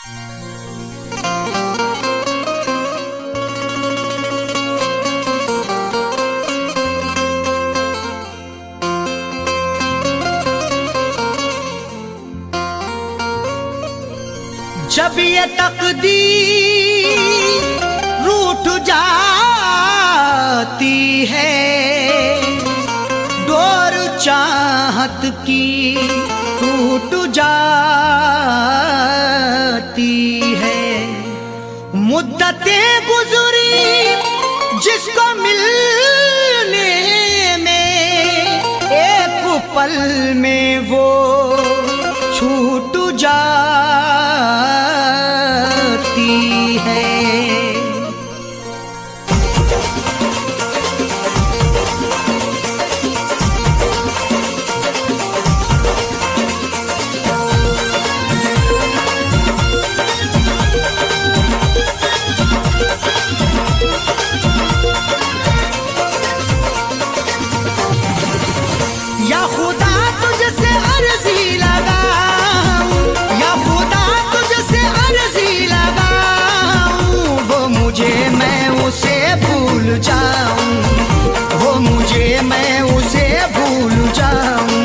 जब ये तकदीर रूठ जाती है, डोर चाहत की टूट जाती है। मुद्दतें गुजरी जिसको मिलने में, एक पल में वो छूट जाती है। या खुदा तुझसे अर्जी लगाऊं, या खुदा तुझसे अर्जी लगाऊं, वो मुझे मैं उसे भूल जाऊं, वो मुझे मैं उसे भूल जाऊं।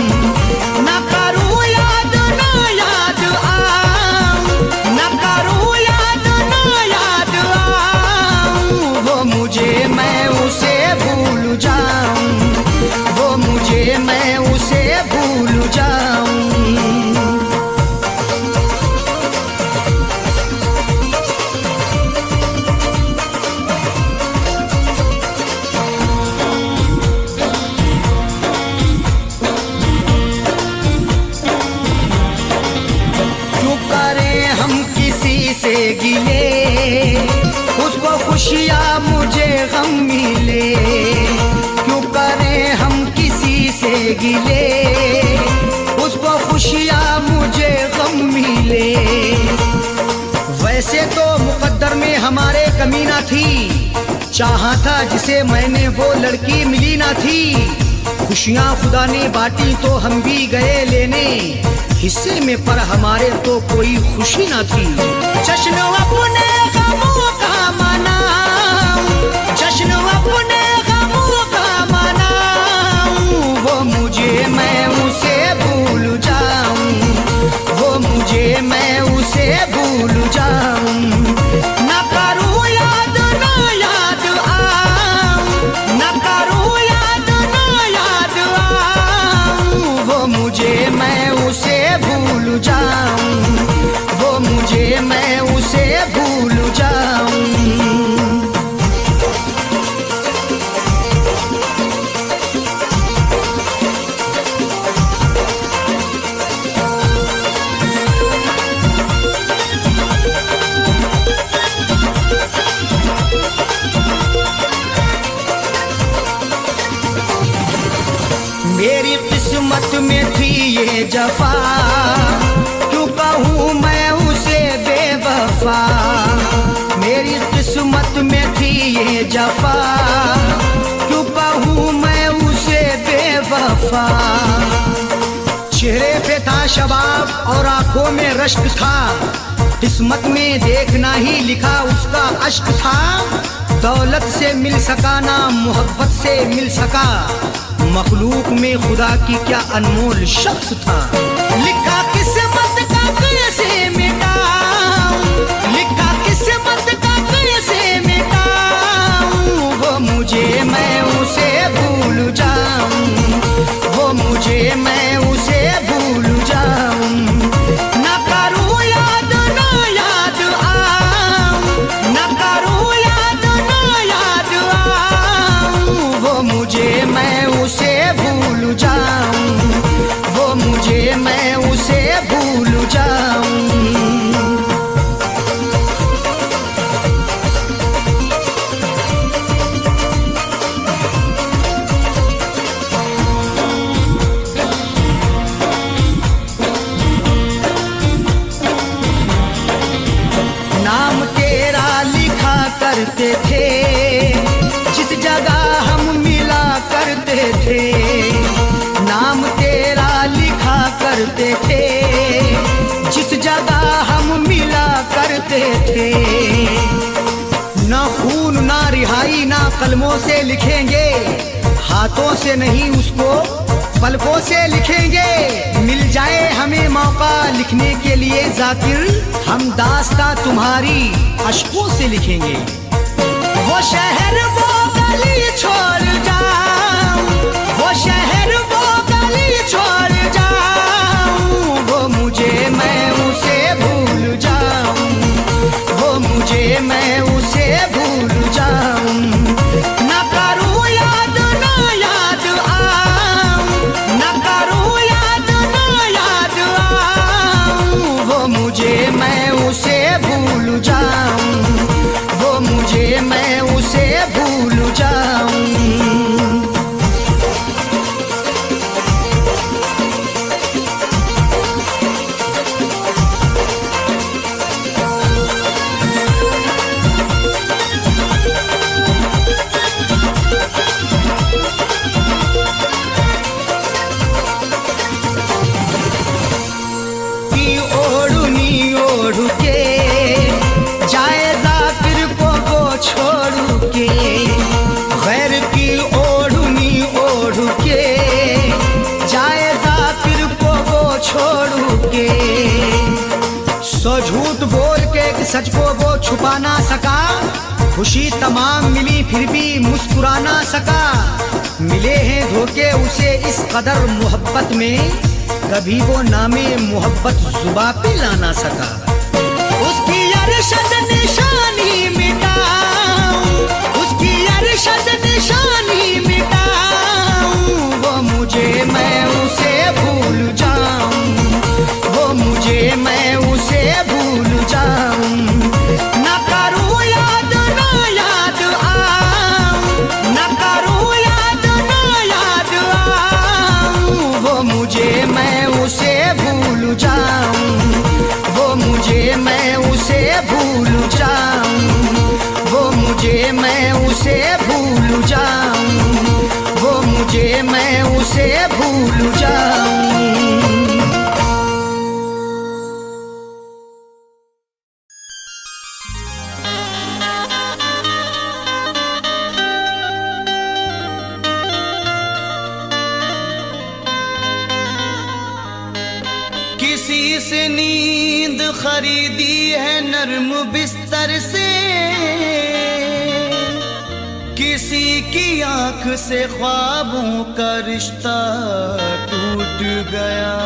न करूं याद ना याद आऊं, न करूं याद ना याद आऊं, वो मुझे मैं उसे भूल जाऊं, वो मुझे मैं उसे भूल जाऊं। क्यों करें हम किसी से गिले, उसको खुशियाँ मुझे गम मिले। क्यों करें हम किसी से गिले, उसको खुशियाँ मुझे गम मिले। वैसे तो मुकद्दर में हमारे कमी ना थी, चाहा था जिसे मैंने वो लड़की मिली ना थी। खुशियाँ खुदा ने बांटी तो हम भी गए लेने, हिस्से में पर हमारे तो कोई खुशी ना थी। जश्न अपने गमों का मनाऊं, जश्न अपने गमों का मनाऊं, वो मुझे मैं उसे भूल जाऊं, वो मुझे मैं उसे भूल जाऊं। न करूं याद ना याद आऊं, न करूं याद ना याद आऊं, वो मुझे मैं उसे भूल जाऊं, वो मुझे मैं उसे भूल जाऊं। मेरी किस्मत में थी ये जफा, क्यों कहूँ मैं उसे बेवफा। मेरी किस्मत में थी ये जफा, क्यों कहूँ मैं उसे बेवफा। चेहरे पे था शबाब और आंखों में रश्क था, किस्मत में देखना ही लिखा उसका अश्क था। दौलत से मिल सका ना मोहब्बत से मिल सका, मखलूक में खुदा की क्या अनमोल शख्स था। लिखा किस्मत का कैसे मिटाऊं, लिखा किस्मत का कैसे मिटाऊं, वो मुझे मैं उसे भूल जाऊं, वो मुझे मैं उसे भूल जाऊं। न करूं याद ना याद आऊं, न करूं याद ना याद आऊं, वो मुझे मैं उसे भूल जाऊं, वो मुझे मैं उसे भूल जाऊं। नाम तेरा लिखा करते थे, जिस जगह हम मिला करते थे। नाम तेरा लिखा करते थे, जिस जगह हम मिला कहते थे। ना खून ना रिहाई ना कलमों से लिखेंगे, हाथों से नहीं उसको पलकों से लिखेंगे। मिल जाए हमें मौका लिखने के लिए जाकिर, हम दास्तां तुम्हारी अश्कों से लिखेंगे। वो शहर वो गली छोड़ जाऊं, वो शहर वो गली छोड़ जाऊं, वो मुझे मैं उसे भूल जाऊं, वो मुझे मैं उसे भूल जाऊं। ना करूं याद ना याद आऊं, ना करूं याद ना याद आऊं, वो मुझे मैं उसे भूल जाऊं, वो मुझे मैं उसे भूल जाऊं। झूठ बोल के एक सच को वो छुपा ना सका, खुशी तमाम मिली फिर भी मुस्कुरा ना सका। मिले हैं धोखे उसे इस कदर मोहब्बत में, कभी वो नामे मोहब्बत जुबा पे ला ना सका। उसकी अरशद निशानी मिटाऊं, उसकी अरशद निशानी मिटाऊं, वो मुझे मैं उसे भूल जाऊं, वो मुझे मैं उसे भूल जाऊं। ना करूं याद ना याद आऊं, ना करूं याद ना याद आऊं, वो मुझे मैं उसे भूल जाऊं, वो मुझे मैं उसे भूल जाऊं, वो मुझे मैं उसे भूल जाऊं, वो मुझे मैं उसे भूल जाऊं। किसी से नींद खरीदी है नर्म बिस्तर से, किसी की आंख से ख्वाबों का रिश्ता टूट गया।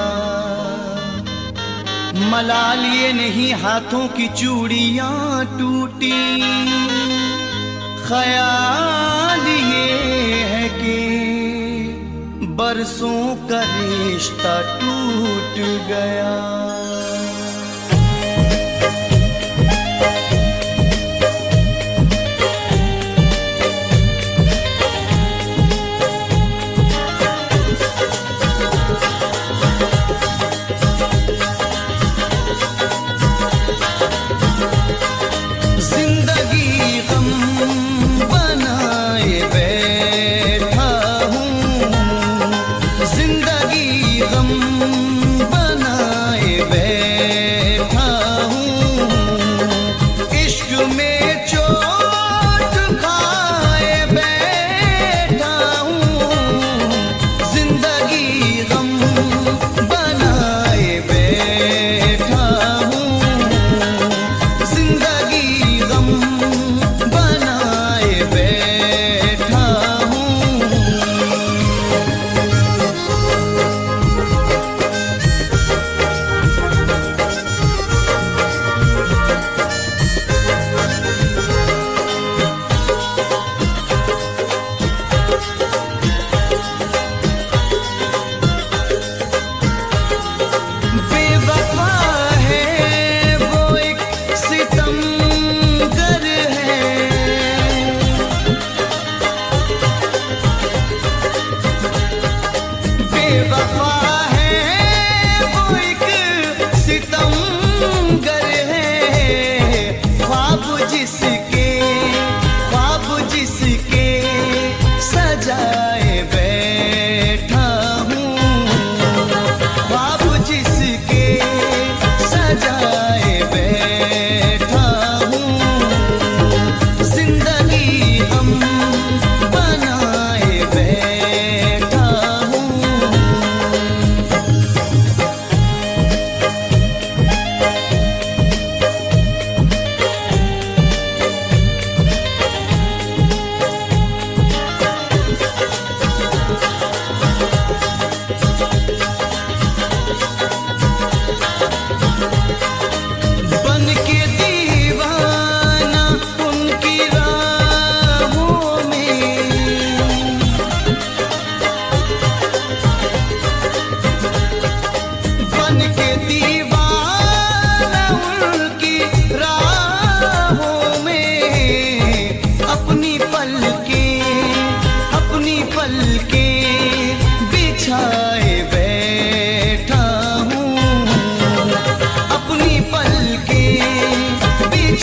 मलाल ये नहीं हाथों की चूड़ियां टूटी, ख्याल ये है कि बरसों का रिश्ता टूट गया। जिंदगी गम बनाए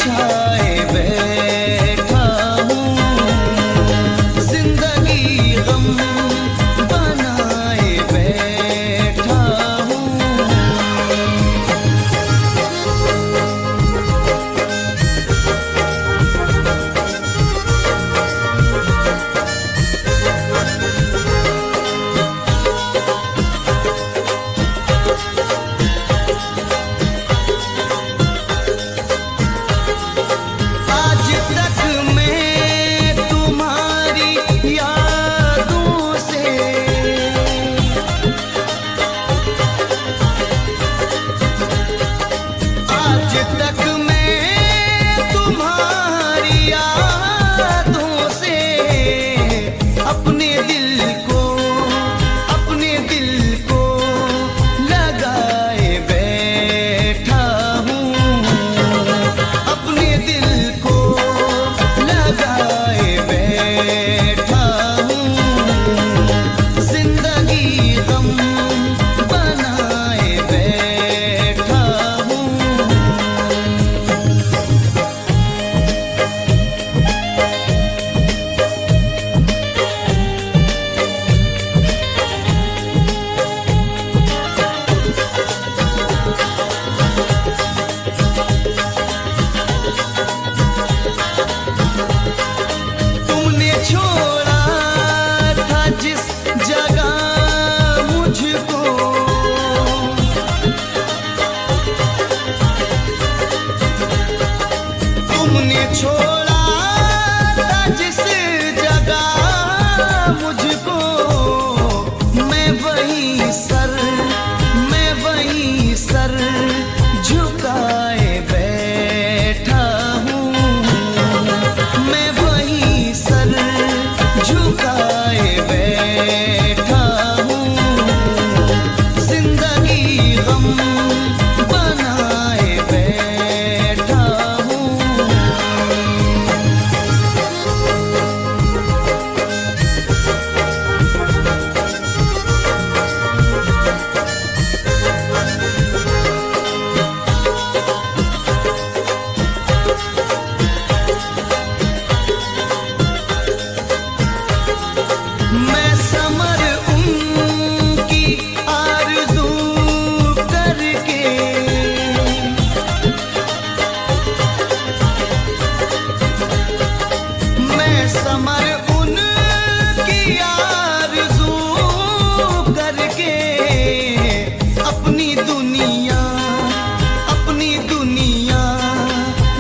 उठाए बैठा हूँ, जिंदगी गम बनाए बैठा हूँ। आज तक मैं तुम्हारी यादों से आज तक मैं तुम्हारी यादों से अपने दिल को लगाए बैठा हूँ, अपने दिल को लगाए बैठा हूँ, जिंदगी गम बनाए बैठा हूँ। तुमने छोड़ा था जिस जगह मुझको, तुमने छोड़ा था जिस जगह मुझको, मैं वहीं सर झुकाए बैठा हूँ, मैं वहीं सर झुकाए बैठा हूँ, जिंदगी गम बनाए बैठा हूँ। मैं समर उनकी आरज़ू करके, मैं समर उनकी आरज़ू करके अपनी दुनिया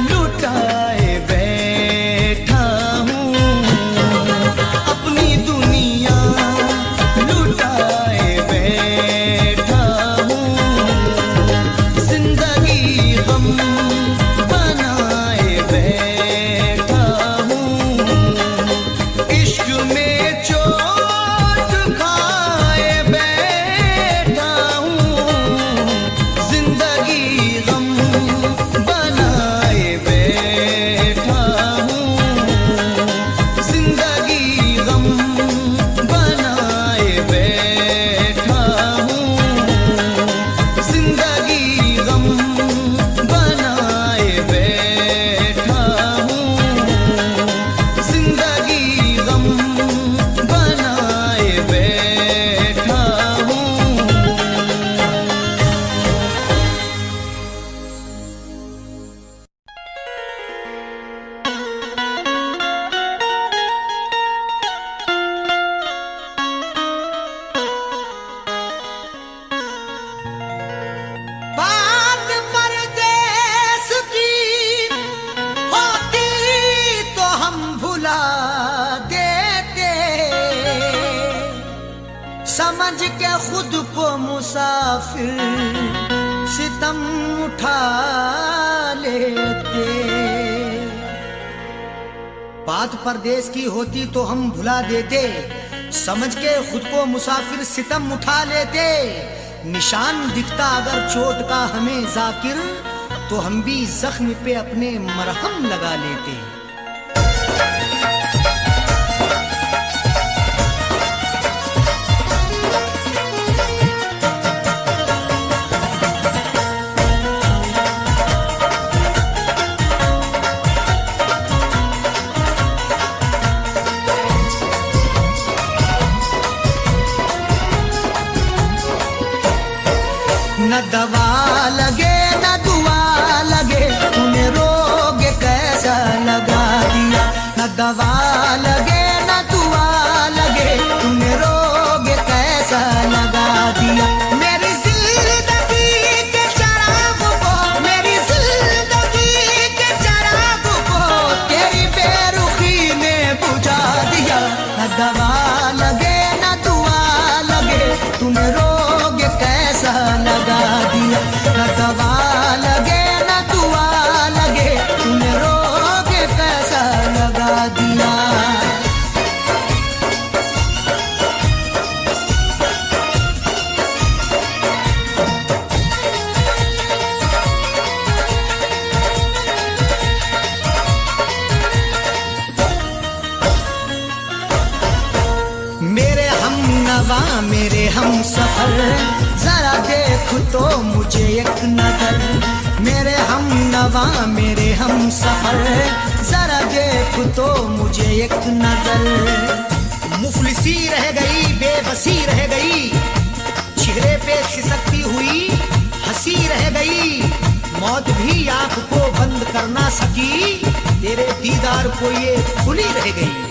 लुटाए बैठा हूँ, अपनी दुनिया लुटाए बैठा हूँ, जिंदगी गम बनाए बैठा हूँ, इश्क में चोट खाए बैठा हूँ, जिंदगी गम बनाए बैठा हूँ, जिंदगी गम बनाए बैठा हूँ, जिंदगी गम बनाए बैठा हूँ, जिंदगी गम बनाए बैठा हूँ। बात परदेस की होती तो हम भुला देते, समझ के खुद को मुसाफिर सितम उठा लेते। बात परदेस की होती तो हम भुला देते, समझ के खुद को मुसाफिर सितम उठा लेते। निशान दिखता अगर चोट का हमें जाकिर, तो हम भी जख्म पे अपने मरहम लगा लेते। हम सफर, जरा देख तो मुझे एक नजर। मेरे हम नवा मेरे हम सफर, जरा देख तो मुझे एक नजर। मुफलिसी रह गई बेबसी रह गई, चेहरे पे सिसकती हुई हंसी रह गई। मौत भी आंख को बंद कर ना सकी, तेरे दीदार को ये खुली रह गई।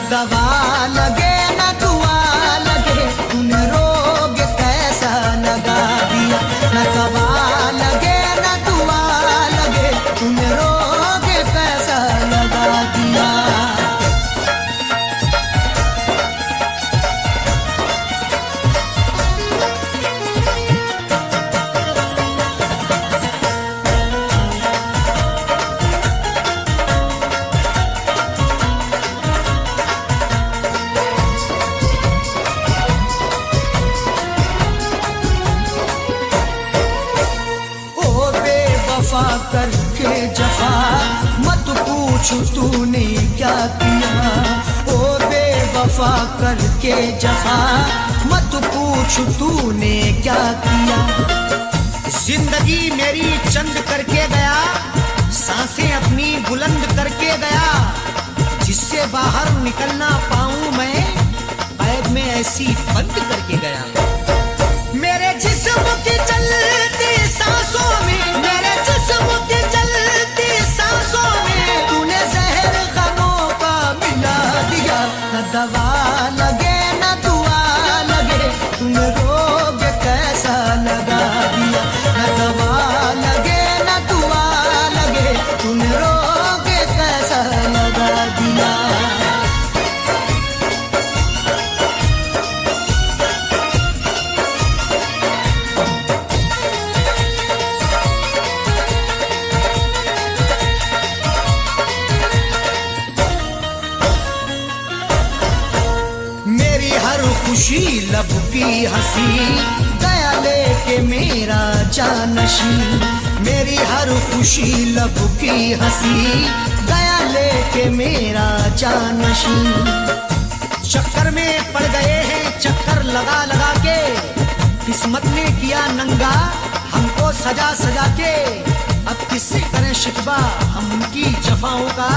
दवा लगे न दुआ लगे, तूने रोग कैसा लगा दिया। न दवा लगे न दुआ लगे, तूने रोग कैसा लगा दिया। करके जफा मत पूछ तूने क्या किया। ओ बेवफा करके जफा मत पूछ तूने क्या किया। जिंदगी मेरी चंद करके गया, सांसें अपनी बुलंद करके गया। जिससे बाहर निकलना पाऊं मैं, पैर में ऐसी बंद करके गया। मेरे जिस्म की चलती सांसों में, मेरे जिस्म की चलती सांसों में तूने जहर खानों का मिला दिया। न दवा लगे न दुआ लगे, तूने रोग कैसा लगा दिया। न दवा लगे न दुआ लगे, तूने रोग कैसा लगा दिया। खुशी लब की हंसी गया लेके मेरा जानशी। मेरी हर खुशी लब की हंसी गया लेके मेरा जानशी। चक्कर में पड़ गए हैं चक्कर लगा लगा के, किस्मत ने किया नंगा हमको सजा सजा के। अब किससे करें शिकवा हम उनकी जफाओं का,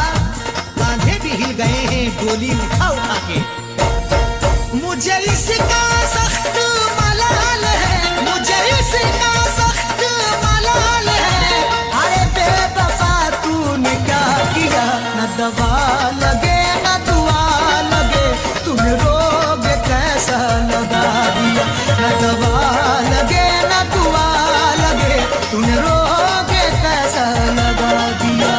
कांधे भी हिल गए हैं डोली उठा उठा के। मुझे इसका सख्त मलाल है, मुझे इसका सख्त मलाल है। अरे बेवफा तूने क्या किया। न दवा लगे न दुआ लगे, तूने रोग कैसा लगा दिया। न दवा लगे न दुआ लगे, तूने रोग कैसा लगा दिया।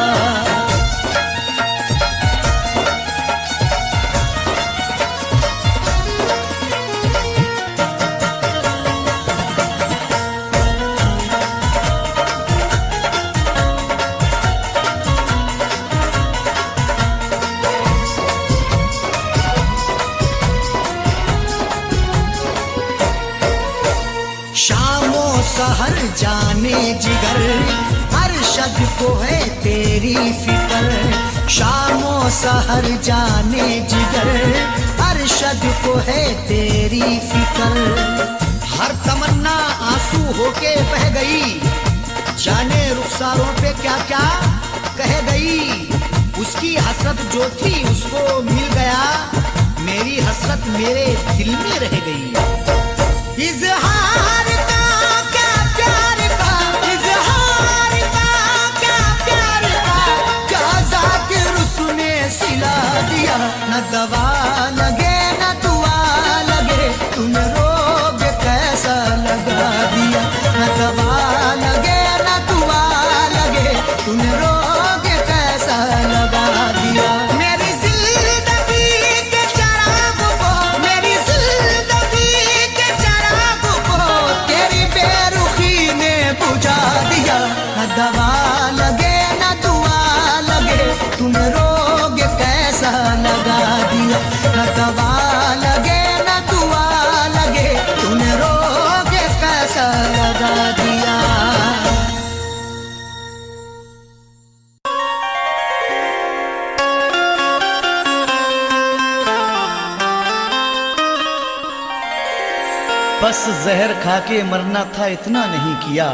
शामो सहर जाने जिगर, अरशद को है तेरी फिक्र। शामो सहर जाने जिगर, अरशद को है तेरी फिक्र। हर तमन्ना आंसू होके बह गई, जाने रुखसारों पे क्या क्या कह गई। उसकी हसरत जो थी उसको मिल गया, मेरी हसरत मेरे दिल में रह गई। इज़हार का क्या प्यार का, इज़हार का क्या प्यार का, क्या ज़ाकिर उसने सिला दिया। न दवा लगे न दुआ लगे, तूने रोग कैसा लगा दिया। न दवा लगे न दुआ लगे, तूने रोग कैसा लगा दिया। मेरी जिंदगी के चराग को, मेरी जिंदगी के चराग को तेरी बेरुखी ने बुझा दिया। न दवा लगे न दुआ लगे, तूने रोग कैसा लगा दिया। बस जहर खा के मरना था इतना नहीं किया,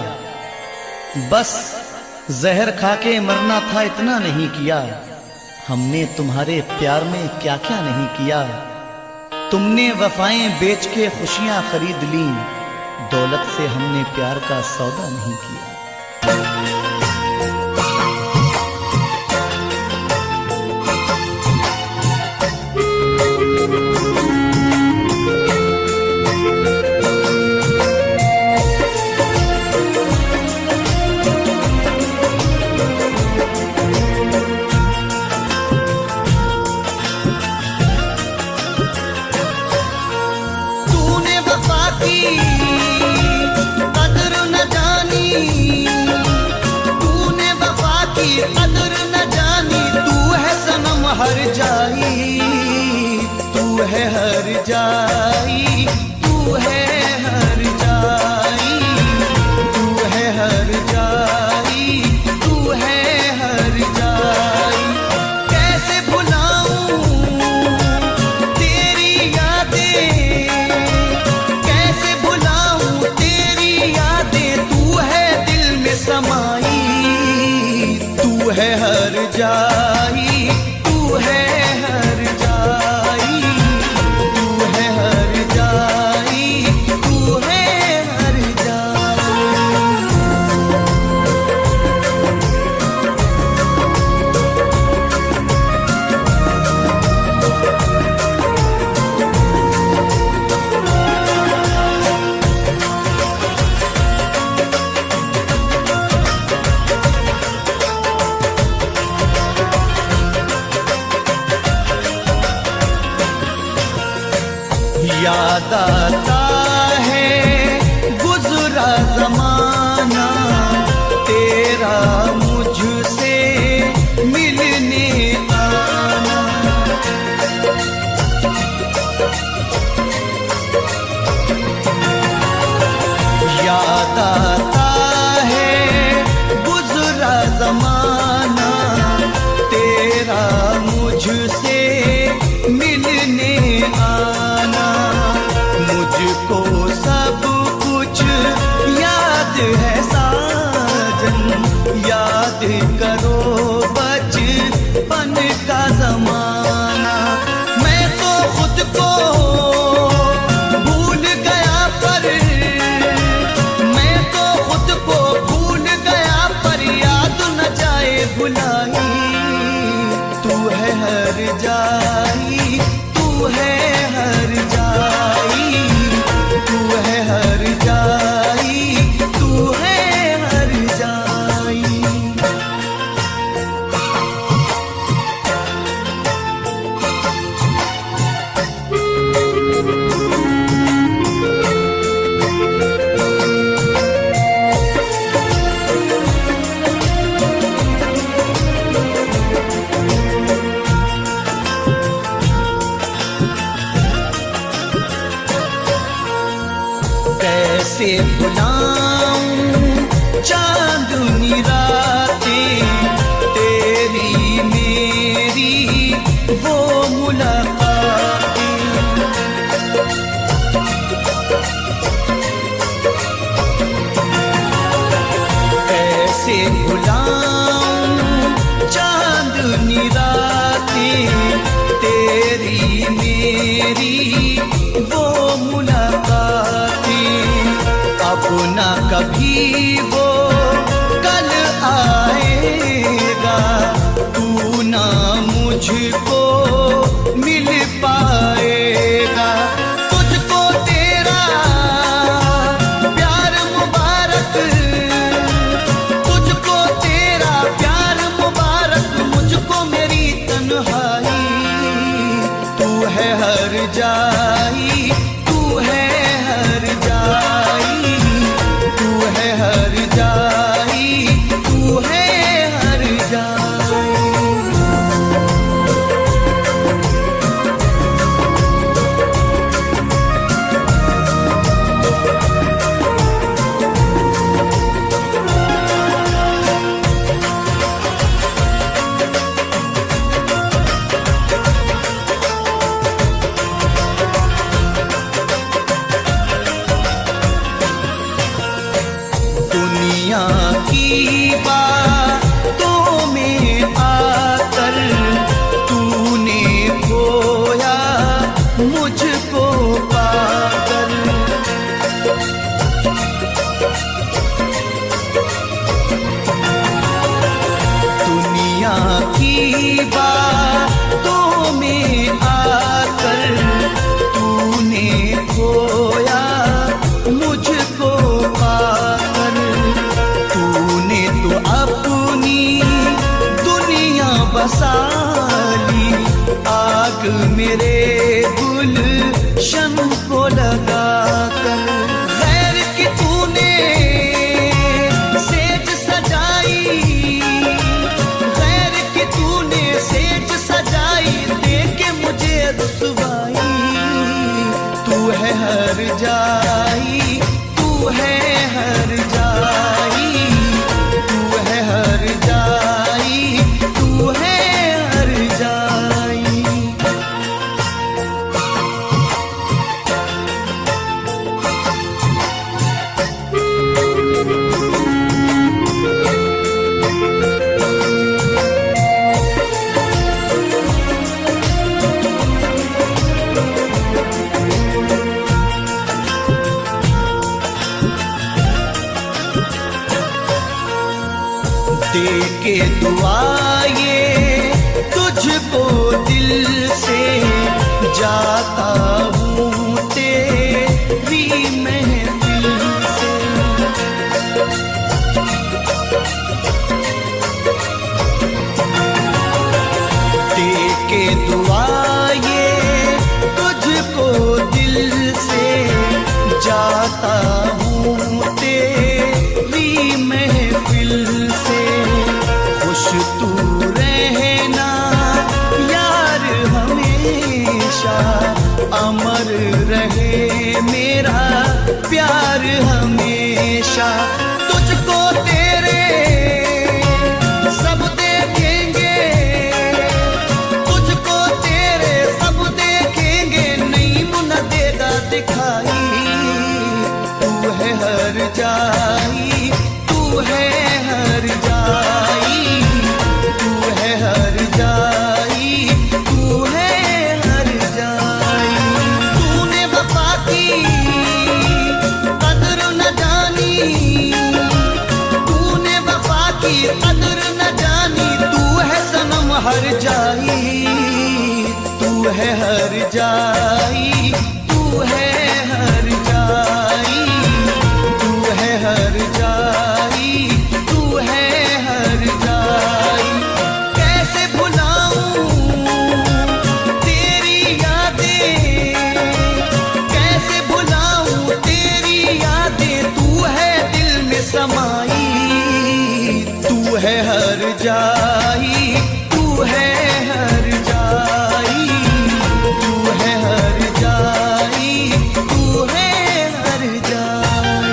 बस जहर खा के मरना था इतना नहीं किया। हमने तुम्हारे प्यार में क्या क्या नहीं किया। तुमने वफाएं बेच के खुशियां खरीद ली, दौलत से हमने प्यार का सौदा नहीं किया। कदर न जानी, तूने वफा की कदर न जानी। तू है सनम हर जाई, तू है हर जाई, तू है हर जाई, तू है हर जाई, तू है हर जाई। कैसे भुलाऊं तेरी यादें, कैसे भुलाऊं तेरी यादें। तू है दिल में समाई, तू है हर जाई, तू है हर जाई, तू है हर जाई, तू है हर जाई। याद आता है गुजरा जमाना, तेरा मुझसे मिलने आना। याद आता है गुजरा जमाना, तेरा मुझसे मिलने आना। मुझको सब कुछ याद है साजन, याद करो बचपन का जमाना। मैं तो खुद को भूल गया पर, मैं तो खुद को भूल गया पर याद न जाए भुलाई। तू है हर जाई, तू है हर जाई, तू है हर जाई, तू है हर जाई। कैसे भुलाऊं चांदनी रातें, तेरी मेरी वो मुलाकातें। कैसे भुलाऊं चांदनी रातें, तेरी मेरी वो मुलाकातें। अब ना कभी वो कल आएगा, तू ना मुझको मिल पाएगा। तुझको तेरा प्यार मुबारक, तुझको तेरा प्यार मुबारक, मुझको मेरी तन्हाई। तू है हर जाई, तू है हर जाई, तू है हर जाई, तू है हर जाई। मेरे गुलशन को लगा कर। गैर की तूने सेज सजाई, गैर की तूने सेज सजाई, देके मुझे रुसवाई। तू है हर जाई, तू है हर जाई, तू है हर जाई, तू है हर जाई। दे के दुआ ये तुझको दिल से जाता हूँ तेरी महफिल से। दे के दुआ ये तुझको दिल से जाता हूँ तेरी महफिल से। खुश तू रहना यार हमेशा, अमर रहे मेरा प्यार हमेशा। तुझको तेरे सब देखेंगे, तुझको तेरे सब देखेंगे, नहीं मुन देगा दिखाई। तू है हर जाई, तू है हर जाई, तू है हर जाई, तू है हर जाई। तूने वफा की कदर न जानी, तूने वफा की कदर न जानी, तू है सनम हर जाई, तू है हर जाई, तू है हर जाई, तू है हर जाई, तू है हर जाई। कैसे भुलाऊं तेरी यादें, कैसे भुलाऊं तेरी यादें, तू है दिल में समाई। तू है हर जाई, तू है हर जाई, तू है हर जाई, तू है हर जाई।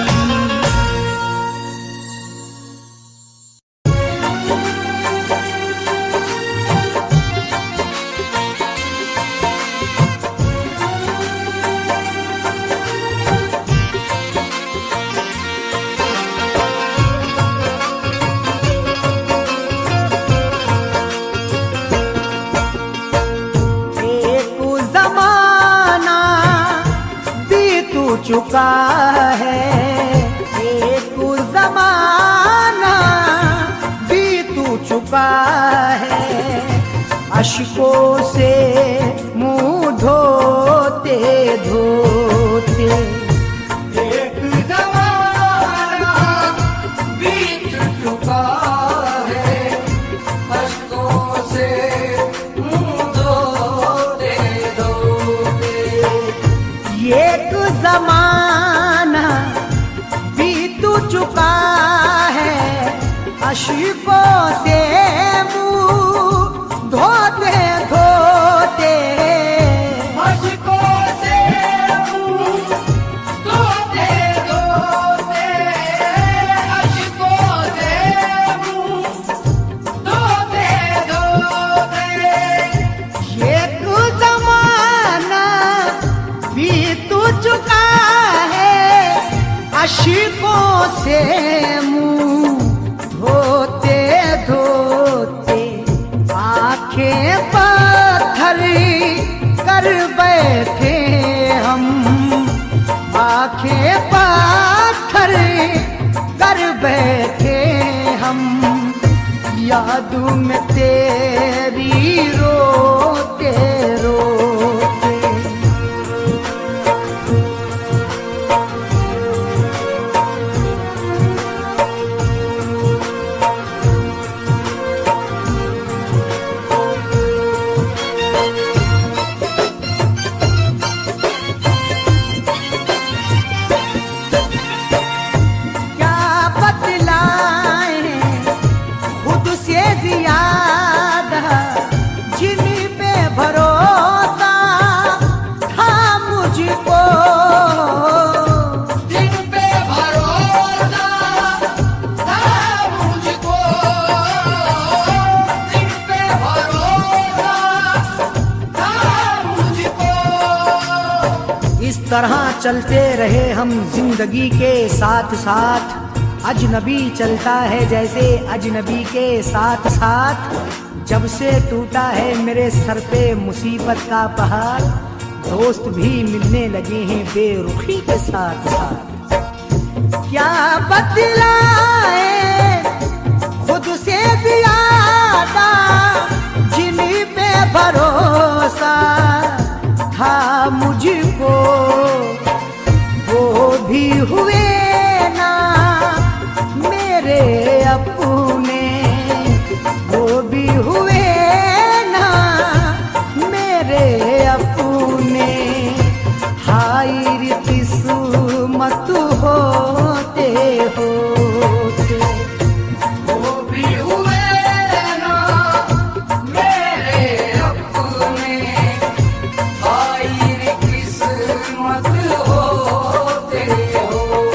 एक जमाना बीत चुका है, एक जमाना बीत चुका है। अश्कों से मुंह धोते धोते एक जमाना बीत चुका है, अश्कों से मुंह धोते धोते। एक जमाना बीत चुका है, अश्कों से मुंह धोते धोते, अश्कों से मुंह धोते धोते, अश्कों से मुंह धोते धोते। एक जमाना बीत चुका है, अश्कों से मुंह धोते धोते। आंखें पत्थर कर बैठे हम, आंखें पत्थर कर बैठे हम, याद में तेरी रोते रोते। तरह चलते रहे हम जिंदगी के साथ साथ, अजनबी चलता है जैसे अजनबी के साथ साथ। जब से टूटा है मेरे सर पे मुसीबत का पहाड़, दोस्त भी मिलने लगे हैं बेरुखी के साथ साथ। क्या बदलाए खुद से ज्यादा जिन पे भरोसा था मुझको, वो भी हुए ना मेरे अपने, वो भी हुए ना मेरे अपने। हाय रे किस्मत होते होते, वो भी हुए ना मेरे अपने, हाय रे किस्मत होते होते।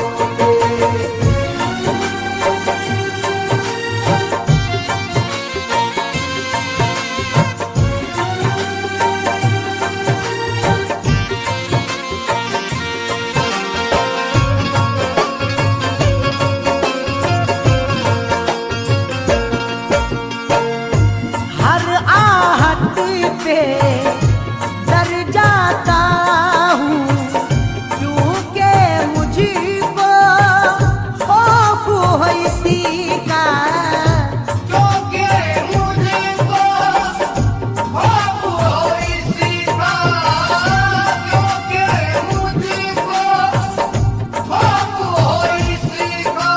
हर आहट पे डर जाता हूँ, क्योंकि मुझको खौफ है इसी का। क्योंकि मुझको खौफ हो इसी का, क्योंकि मुझको खौफ हो इसी का।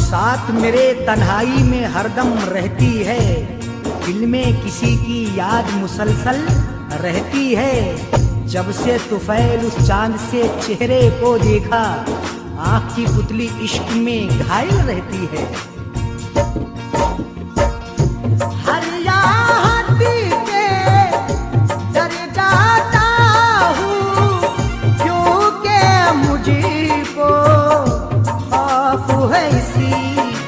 साथ मेरे तन्हाई में हरदम रहती है, दिल में किसी की याद मुसलसल रहती है। जब से तुफैल उस चांद से चेहरे को देखा, आँख की पुतली इश्क में घायल रहती है। हर याद पे डर जाता हूँ, क्योंकि मुझको खौफ है इसी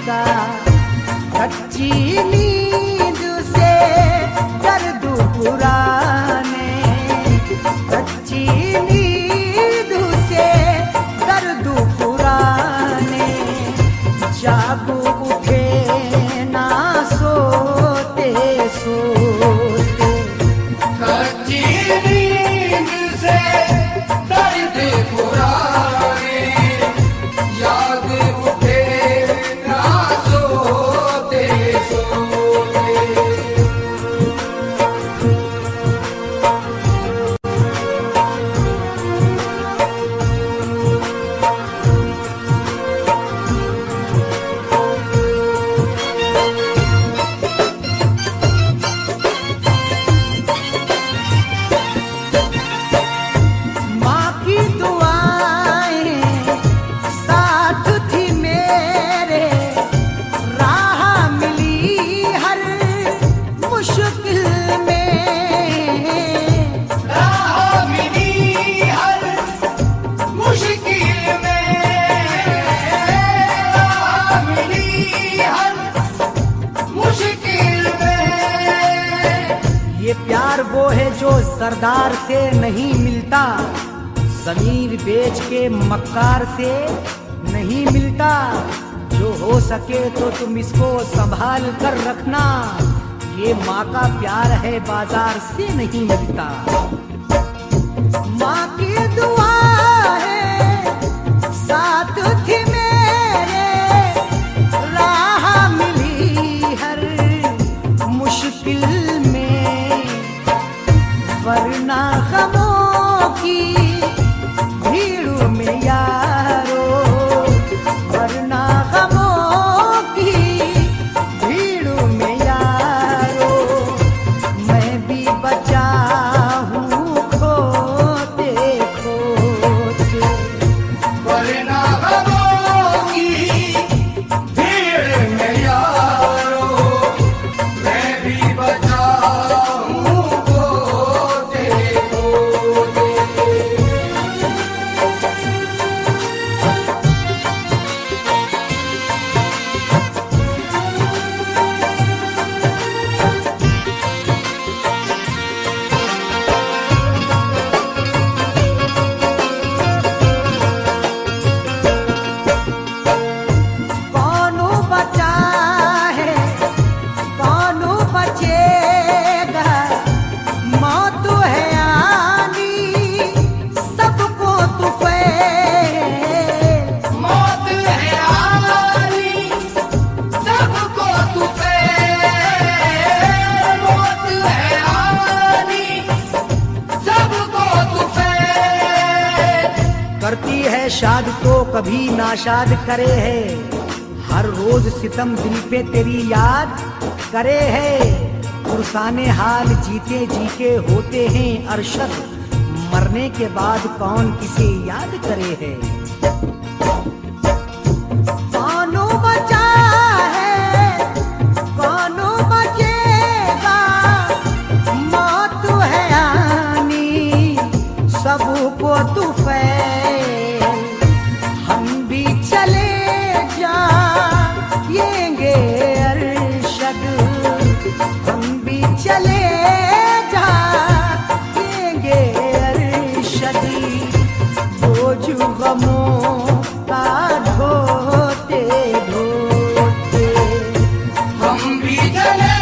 का। कच्ची नींद से दर्द पुराने, कच्ची नींद से दर्द पुराने। जाग उठे ना सोते सोते, कच्ची नींद से दर्द पुराने, याद उठे ना सोते सोते। माँ की दुआएं साथ थी मेरे, राह मिली हर मुश्किल में। राह मिली हर मुश्किल में, राह मिली हर मुश्किल में। ये प्यार वो है जो सरदार से नहीं मिलता, जमीर बेच के मक्कार से नहीं मिलता। जो हो सके तो तुम इसको संभाल कर रखना, ये माँ का प्यार है बाजार से नहीं मिलता। माँ की दुआ है साथ थी मेरे, राह मिली हर मुश्किल में। वरना गमों की भीड़ में यारो, वरना गमों की भीड़ में यारो, मैं भी बचा हूँ खोते खोते। वरना गमों की भीड़ में यारो, मैं भी बचा हूँ खोते खोते। शाद तो कभी नाशाद करे है, हर रोज सितम दिल पे तेरी याद करे है। पुरसाने हाल जीते जी के होते हैं अरशद, मरने के बाद कौन किसे याद करे है। कौनो बचा है कौनो बचेगा, मौत है आनी सबको तू फैल, हम भी चले जाएंगे अरशद, हम भी चले जाएंगे अरशद, बोझ गमों का ढोते ढोते। हम भी चले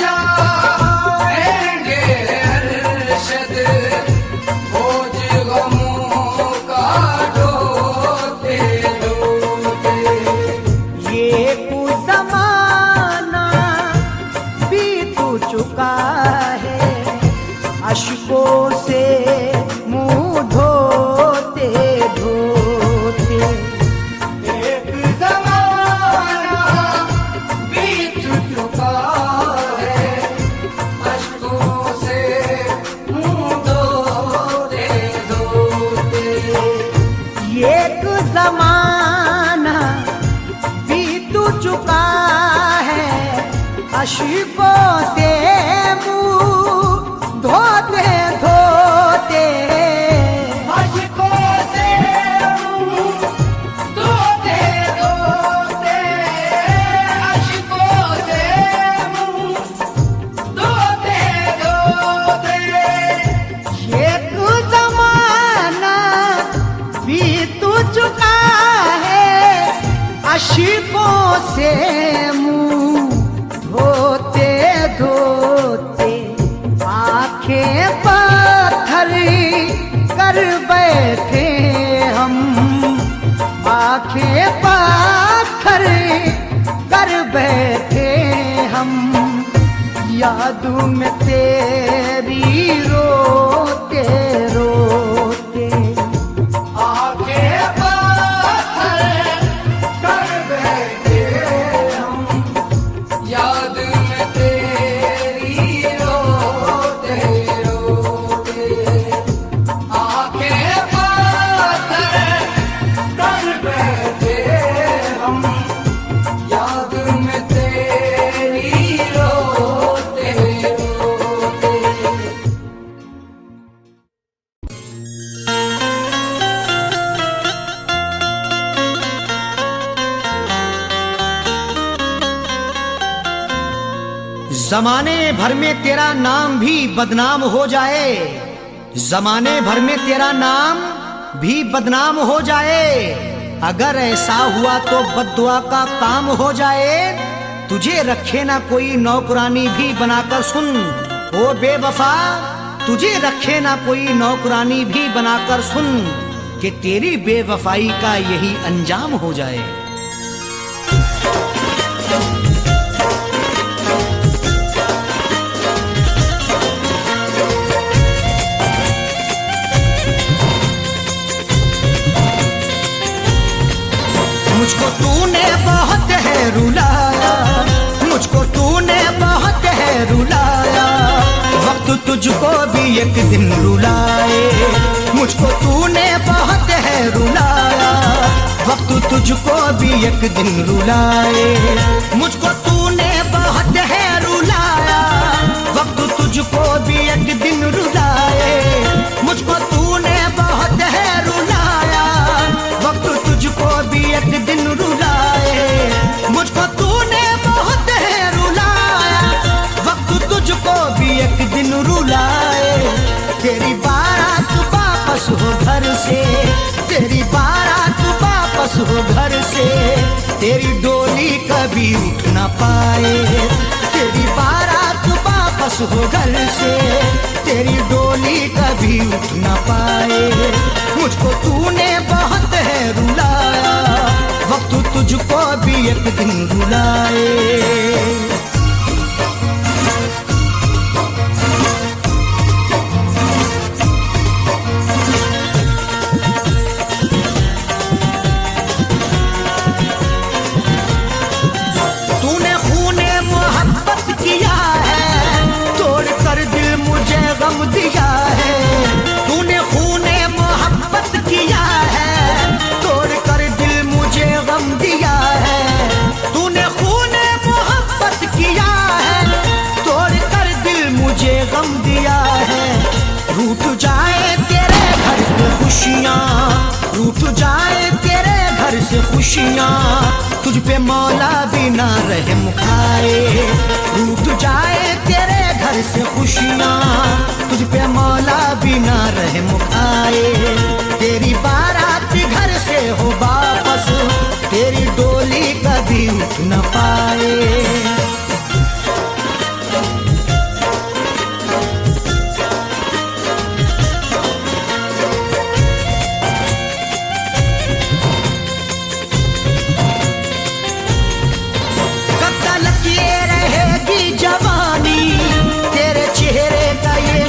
जाएंगे अरशद, बोझ गमों का ढोते ढोते। ये कुछ ज़माना बीत चुका है, अश्कों से मुंह धोते धोते। एक ज़माना बीत चुका है, अश्कों से मुंह धोते धोते। एक ज़माना बीत चुका है, अश्कों से मुंह धोते धोते। अश्कों से मुंह धोते धोते, अश्कों से मुंह धोते धोते। एक ज़माना बीत चुका है, अश्कों से मुंह धोते धोते। आंखें पत्थर कर बैठे हम, आंखें पत्थर कर बैठे हम, याद में तेरी रोते रोते। आंखें पत्थर कर बैठे हम, याद में तेरी रोते रोते। आंखें पत्थर कर बैठे हम, याद में तेरी रोते रोते। जमाने भर में तेरा नाम भी बदनाम हो जाए, जमाने भर में तेरा नाम भी बदनाम हो जाए। अगर ऐसा हुआ तो बद्दुआ का काम हो जाए, तुझे रखे ना कोई नौकरानी भी बनाकर सुन। ओ बेवफा तुझे रखे ना कोई नौकरानी भी बनाकर सुन, कि तेरी बेवफाई का यही अंजाम हो जाए। मुझको तूने बहुत है रुलाया, मुझको तूने बहुत है रुलाया, वक्त तुझको भी एक दिन रुलाए। मुझको तूने बहुत है रुलाया, वक्त तुझको भी एक दिन रुलाए। मुझको तूने बहुत है रुलाया, वक्त तुझको भी एक दिन रुलाए। मुझको तूने बहुत है रुलाया, वक्त तुझको भी एक दिन रुलाए। मुझको तूने बहुत है रुलाया, वक्त तुझको भी एक दिन रुलाए। तेरी बारात वापस हो घर से, तेरी बारात वापस हो घर से, तेरी डोली कभी उठ ना पाए। तेरी बारात वापस हो घर से, तेरी डोली कभी उठ ना पाए। मुझको तूने बहुत है रुलाया, वक्त तुझको भी एक दिन रुलाए। दिया है, तूने खूने मोहब्बत किया है, तोड़ कर दिल मुझे गम दिया है। तूने खूने मोहब्बत किया है, तोड़ कर दिल मुझे गम दिया है। रूठ जाए तेरे घर से खुशियाँ, रूठ जाए तेरे घर से खुशियाँ, तुझ पे मौला भी ना रहम खाए। रूठ जाए तेरे घर से खुशियाँ, तुझ पे मौला भी ना रहम खाए। तेरी बारात घर से हो वापस, तेरी डोली कभी उठ न पाए।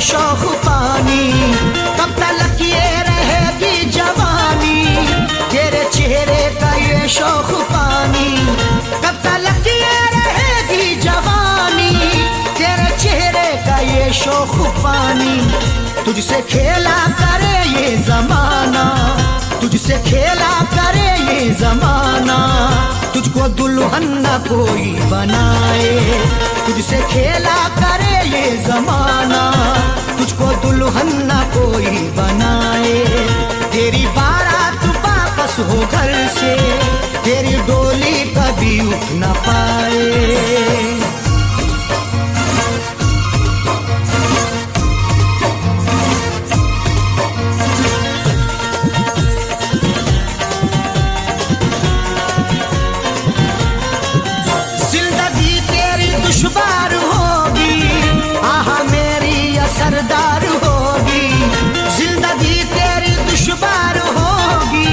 शौक पानी कब तक ये रहेगी जवानी, तेरे चेहरे का ये शौक पानी। कब तक ये रहेगी जवानी, तेरे चेहरे का ये शौक पानी। तुझसे खेला करे ये जमाना, तुझसे खेला करे ये जमाना, तुझको दुल्हन न कोई बनाए। तुझसे खेला करे ये जमाना, तुझको दुल्हन न कोई बनाए। तेरी बारात वापस हो घर से, तेरी डोली कभी उठ न पाए। दुश्वार होगी आहा मेरी असरदार होगी, जिंदगी तेरी दुश्वार होगी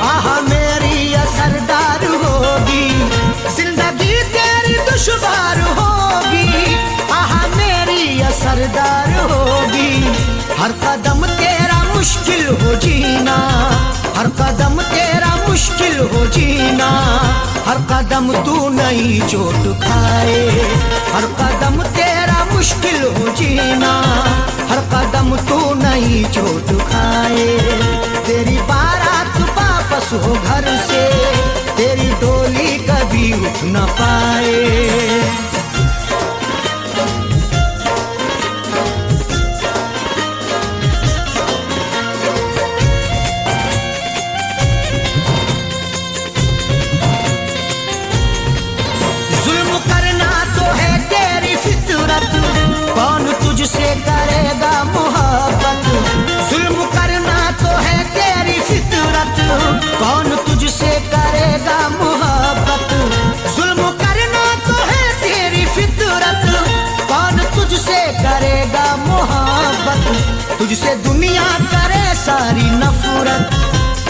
आहा मेरी असरदार होगी। जिंदगी तेरी दुश्वार होगी आहा मेरी असरदार होगी। हर कदम तेरा मुश्किल हो जीना, हर कदम तेरा मुश्किल हो जीना, हर कदम तू नई चोट खाए। हर कदम तेरा मुश्किल हो जीना, हर कदम तू नई चोट खाए। तेरी बारात वापस हो घर से, तेरी डोली कभी उठ न पाए। कौन तुझसे करेगा मोहब्बत, जुल्म करना तो है तेरी फितरत। कौन तुझसे करेगा मोहब्बत, जुल्म करना तो है तेरी फितरत। कौन तुझसे करेगा मोहब्बत, तुझसे दुनिया करे सारी नफरत,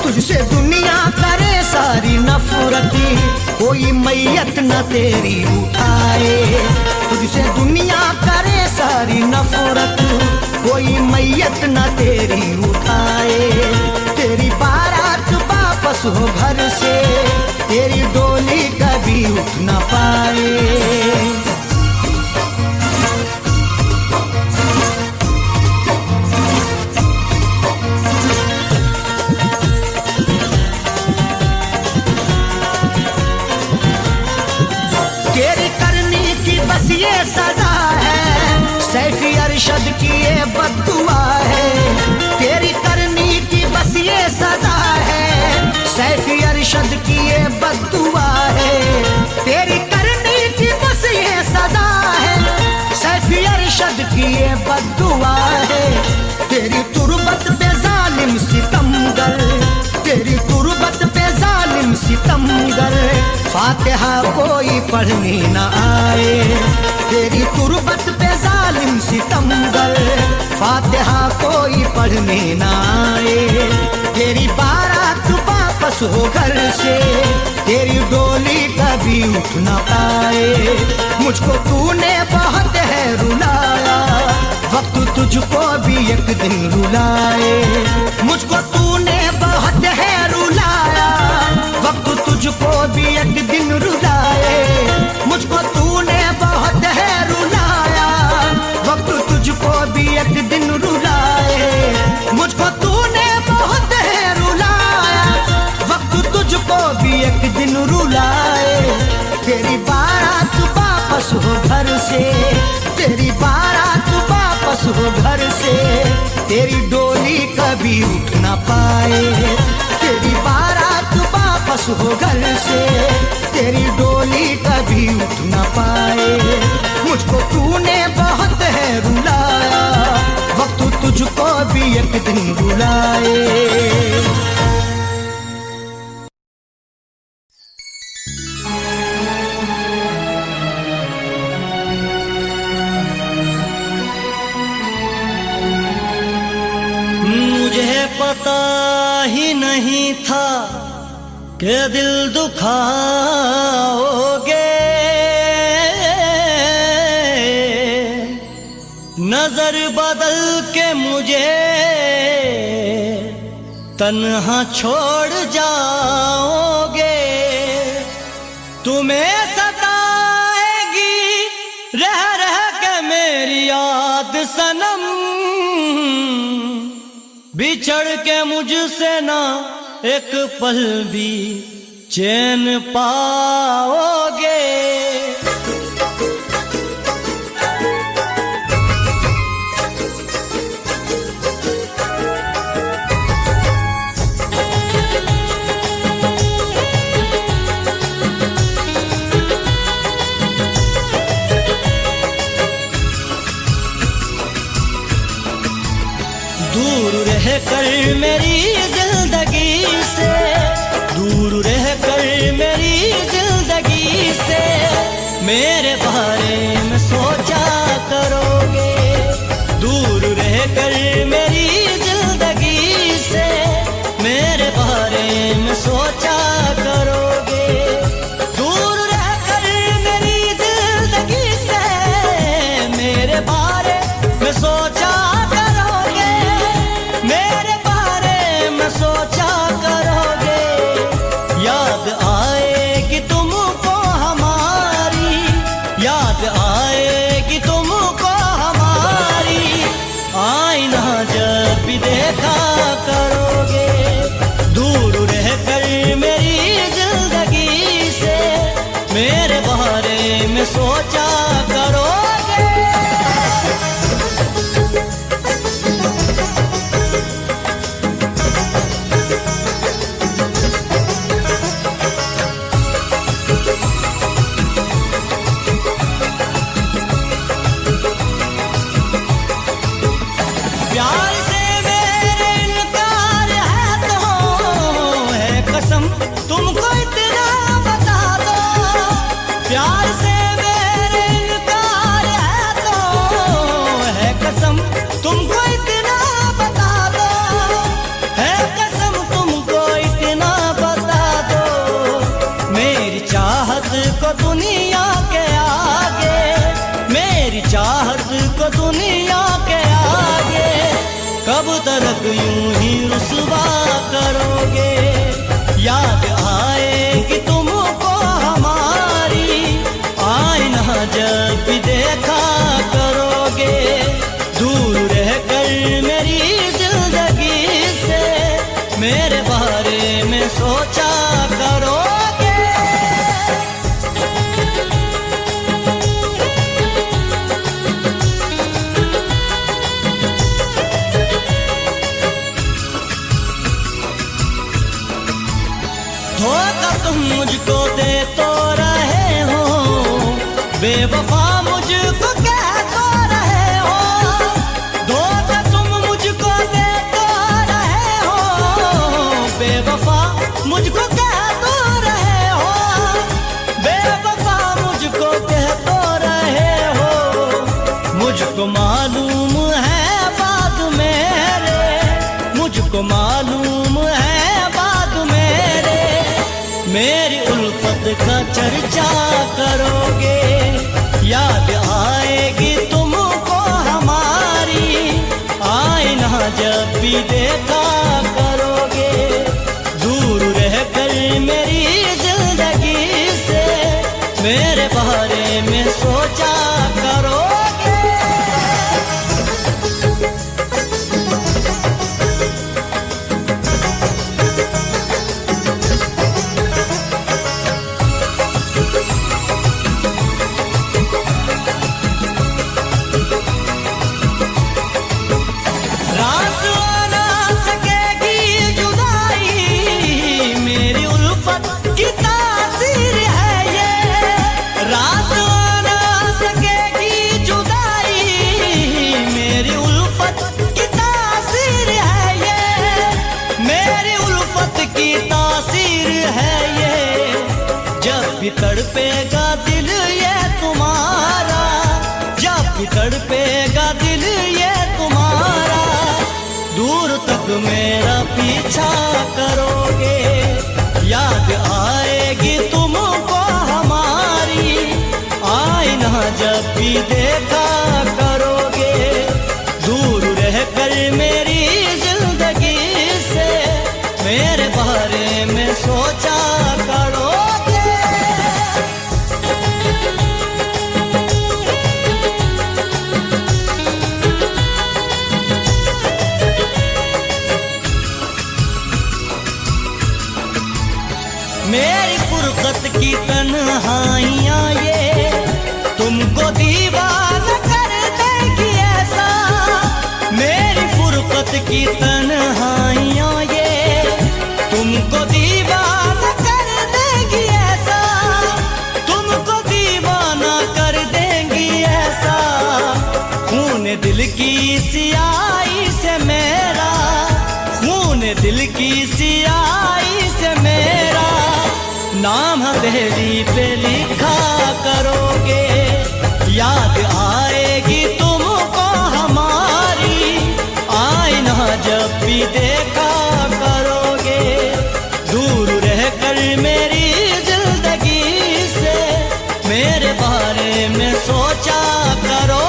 तुझसे दुनिया करे सारी नफरत। कोई मैयत न तेरी उठाए, तुझसे दुनिया करे सारी नफरत। कोई मैयत न तेरी उठाए। तेरी बारात वापस हो घर से, तेरी डोली कभी उठ न पाए। बस ये सजा है, सैफी अरशद की ये बद्दुआ है। तेरी करनी की बस ये सजा है, सैफी अरशद की ये बद्दुआ है। तेरी करनी की बस ये सजा है, सैफी अरशद की ये बद्दुआ है। तेरी तुरबत पे जालिम सितमगर, तेरी तुरबत पे जालिम सितमगर, फातिहा कोई पढ़ने न आए। तेरी तुरबत पे जालिम सितमगर, फातिहा कोई पढ़ने न आए। तेरी बारात वापस हो घर से, तेरी डोली कभी उठ न पाए। मुझको तूने बहुत है रुलाया, वक्त तुझको भी एक दिन रुलाए। मुझको तूने बहुत है रुलाया, वक्त तुझको भी एक दिन रुलाए। मुझको तूने बहुत है रुलाया, वक्त तुझको भी एक दिन हो घर से, तेरी बारात वापस हो घर से, तेरी डोली कभी उठ ना पाए। तेरी बारात वापस हो घर से, तेरी डोली कभी उठ ना पाए। मुझको तूने बहुत है रुलाया, वक्त तुझको भी एक दिन रुलाए। मुझे पता ही नहीं था कि दिल दुखाओगे, नजर बदल के मुझे तन्हा छोड़ जाओगे। तुम्हें सताएगी रह रह के मेरी याद सनम, बिछड़ के मुझसे ना एक पल भी चैन पाओगे। दूर रह कर मेरी जिंदगी से, दूर रह कर मेरी जिंदगी से, मेरे बारे में सोचा करोगे। दूर रह कर मेरी जिंदगी से, मेरे बारे में सोचा करोगे। दूर रह कर मेरी जिंदगी से, मेरे बारे में सोचा करोगे, मेरे बारे में सोचा करोगे। याद आएगी तुमको हमारी, याद आएगी तुमको हमारी, आईना जब भी देखा करोगे। दूर रह कर मेरी जिंदगी से, मेरे बारे में सोचा करोगे। प्यार से मेरे इनकार है तो है कसम, तुमको इतना बता दो। प्यार से मेरे इनकार है तो है कसम, तुमको इतना बता दो। है कसम तुमको इतना बता दो। मेरी चाहत को दुनिया के आगे, मेरी चाहत को दुनिया के आगे, कब तक यूं ही रुसवा करोगे। याद आएगी तुमको हमारी, आईना जब भी देखा करोगे। दूर रह कर मेरी जिंदगी से, मेरे बारे में सोचा करोगे। धोखा तुम मुझको दे तो रहे हो, बेवफा मुझको कह तो रहे हो। धोखा तुम मुझको दे तो रहे हो, बेवफा मुझको कह तो रहे हो। बेवफा मुझको कह तो रहे हो। मुझको मालूम है बात मेरे, मुझको मालूम है बात मेरे, मेरी उल्फत का चर्चा करोगे। याद आएगी तुमको हमारी, आईना जब भी देखा करोगे। दूर रह कर मेरी जिंदगी से, मेरे बारे में सोचा करोगे। तड़पेगा दिल ये तुम्हारा, जब भी तड़पेगा दिल ये तुम्हारा, दूर तक मेरा पीछा करोगे, याद आएगी तुमको हमारी, आईना जब भी देखा करोगे, दूर रहकर मेरी जिंदगी से मेरे बारे में सोचा करोगे। मेरी फुर्सत की तन्हाइयाँ ये तुमको दीवाना कर देगी ऐसा, मेरी फुर्सत की तन्हाइयाँ ये तुमको दीवाना कर देगी ऐसा, तुमको दीवाना कर देंगी ऐसा, खून दिल की सियाही से मेरा, खून दिल की सियाही से मेरा, नाम हथेली पे लिखा करोगे, याद आएगी तुमको हमारी, आईना जब भी देखा करोगे, दूर रहकर मेरी जिंदगी से मेरे बारे में सोचा करोगे।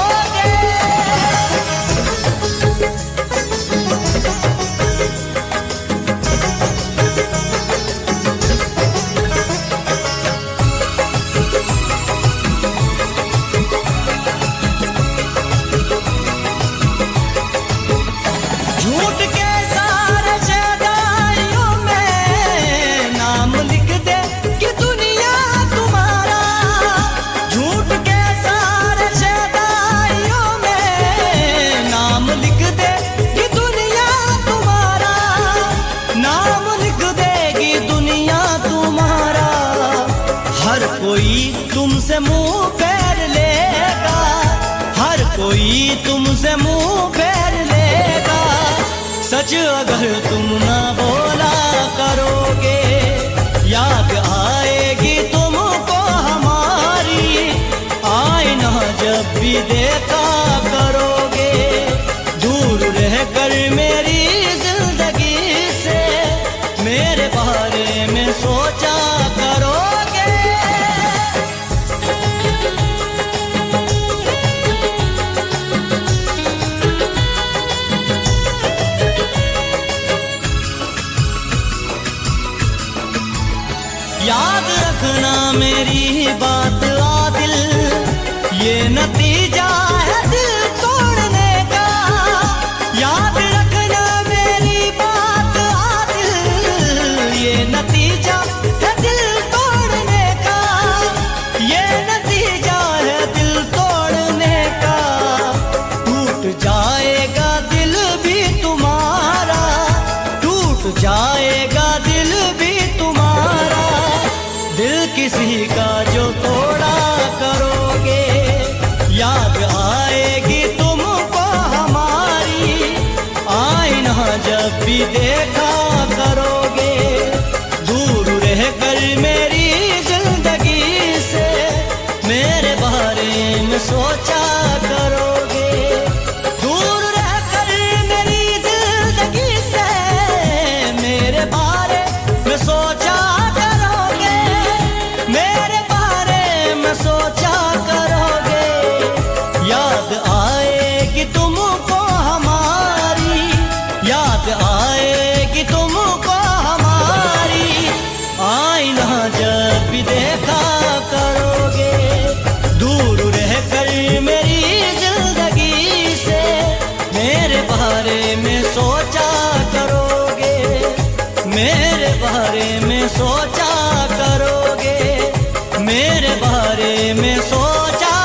झूठ के सारे शहदाइयों में नाम लिख दे कि दुनिया तुम्हारा, झूठ के सारे शहदाइयों में नाम लिख दे कि दुनिया तुम्हारा, नाम लिख देगी दुनिया तुम्हारा, हर कोई तुमसे मुंह फेर लेगा, हर कोई तुमसे मुंह फेर लेगा, सच अगर तुम ना बोला करोगे, याद आएगी तुमको हमारी, आईना जब भी देखा करोगे, दूर रहकर मेरी जिंदगी से मेरे बारे में सोचा करोगे। याद रखना मेरी बात आदिल, ये नतीजा है दिल तोड़ने का, याद रखना मेरी बात आदिल, ये नतीजा है दिल तोड़ने का, ये नतीजा है दिल तोड़ने का, टूट जाएगा दिल भी तुम्हारा, टूट जाएगा दिल भी तुम्हारा, दिल किसी का जो तोड़ा करोगे, याद आएगी तुमको हमारी, आईना जब भी देखा करोगे, दूर रहकर मेरी जिंदगी से मेरे बारे में सोचा करोगे, दूर रहकर मेरी जिंदगी से मेरे बारे में सोचा करोगे, मेरे बारे में सोचा करोगे, याद आएगी तुमको हमारी, याद आएगी तुमको हमारी, आईना जब भी देखा करोगे, दूर रहकर मेरी जिंदगी से मेरे बारे में सोचा करोगे, मेरे बारे में सोचा करोगे, मेरे बारे में सोचा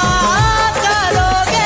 करोगे।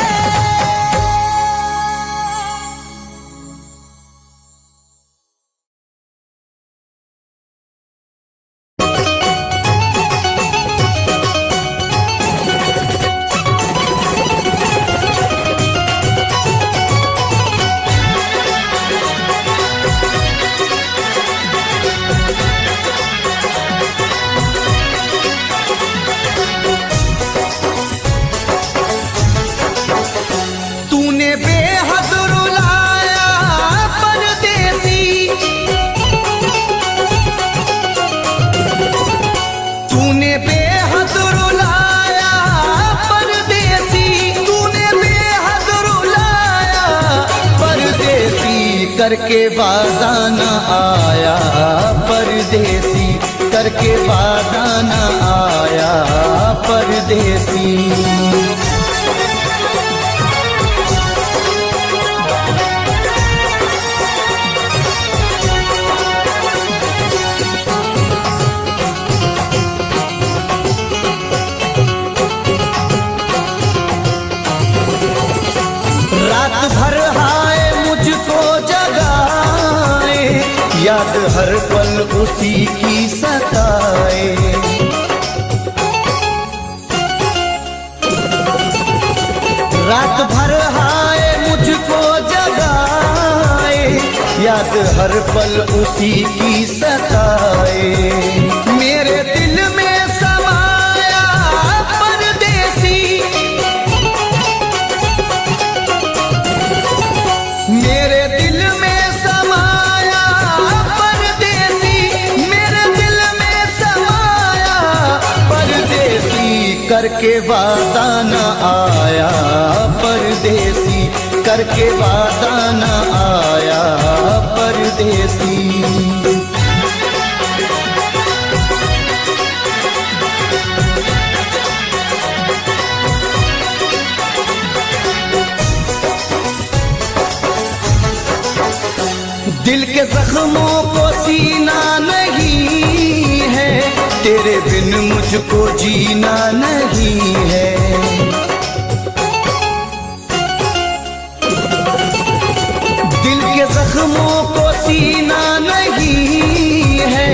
करके वादा न आया परदेसी, करके वादा न आया परदेसी। रात भर हाय मुझको जगाए, याद हर पल उसी की सताए। रात भर हाय मुझको जगाए, याद हर पल उसी की सताए। मेरे दिल में समाया परदेसी, मेरे दिल में समाया परदेसी, मेरे दिल में समाया परदेसी। करके वादा न आया परदेसी, करके वादा न आया परदेसी। दिल के जख्मों को सीना नहीं है, तेरे बिन मुझको जीना नहीं है। दिल के जख्मों को सीना नहीं है,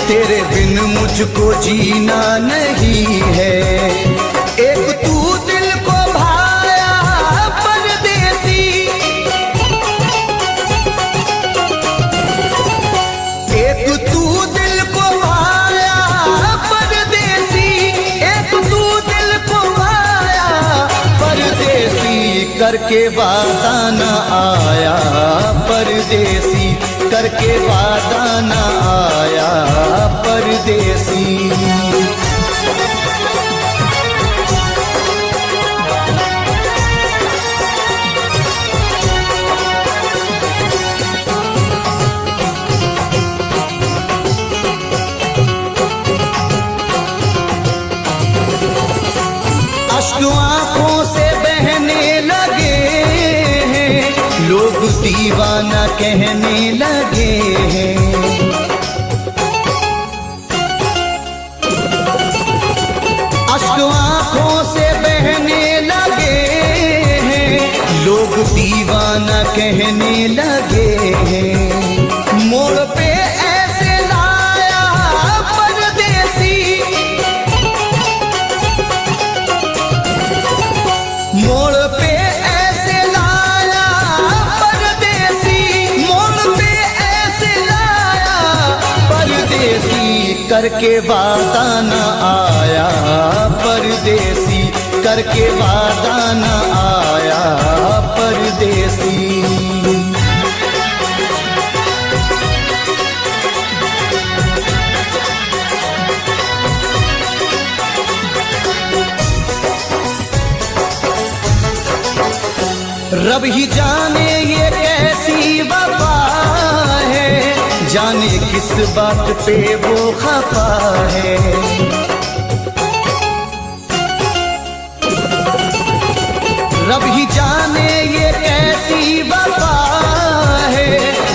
तेरे बिन मुझको जीना नहीं है। एक तू दिल को भाया परदेसी, एक तू दिल को भाया परदेसी, एक तू दिल को भाया परदेसी। करके वादा न आया परदेसी, करके वादा न आया परदेसी। अश्क आंखों से बहने लगे हैं, लोग दीवाना कहने लगे हैं। अश्क आंखों से बहने लगे हैं, लोग दीवाना कहने लगे हैं। मोड़ पे ऐसे लाया परदेसी, मोड़ पे ऐसे लाया परदेसी, मोड़ पे ऐसे लाया परदेसी। करके वादा न आया परदेसी, करके वादा न आया परदेसी। रब ही जाने ये कैसी वफा है, जाने किस बात पे वो खफा है। रब ही जाने ये कैसी वफा है,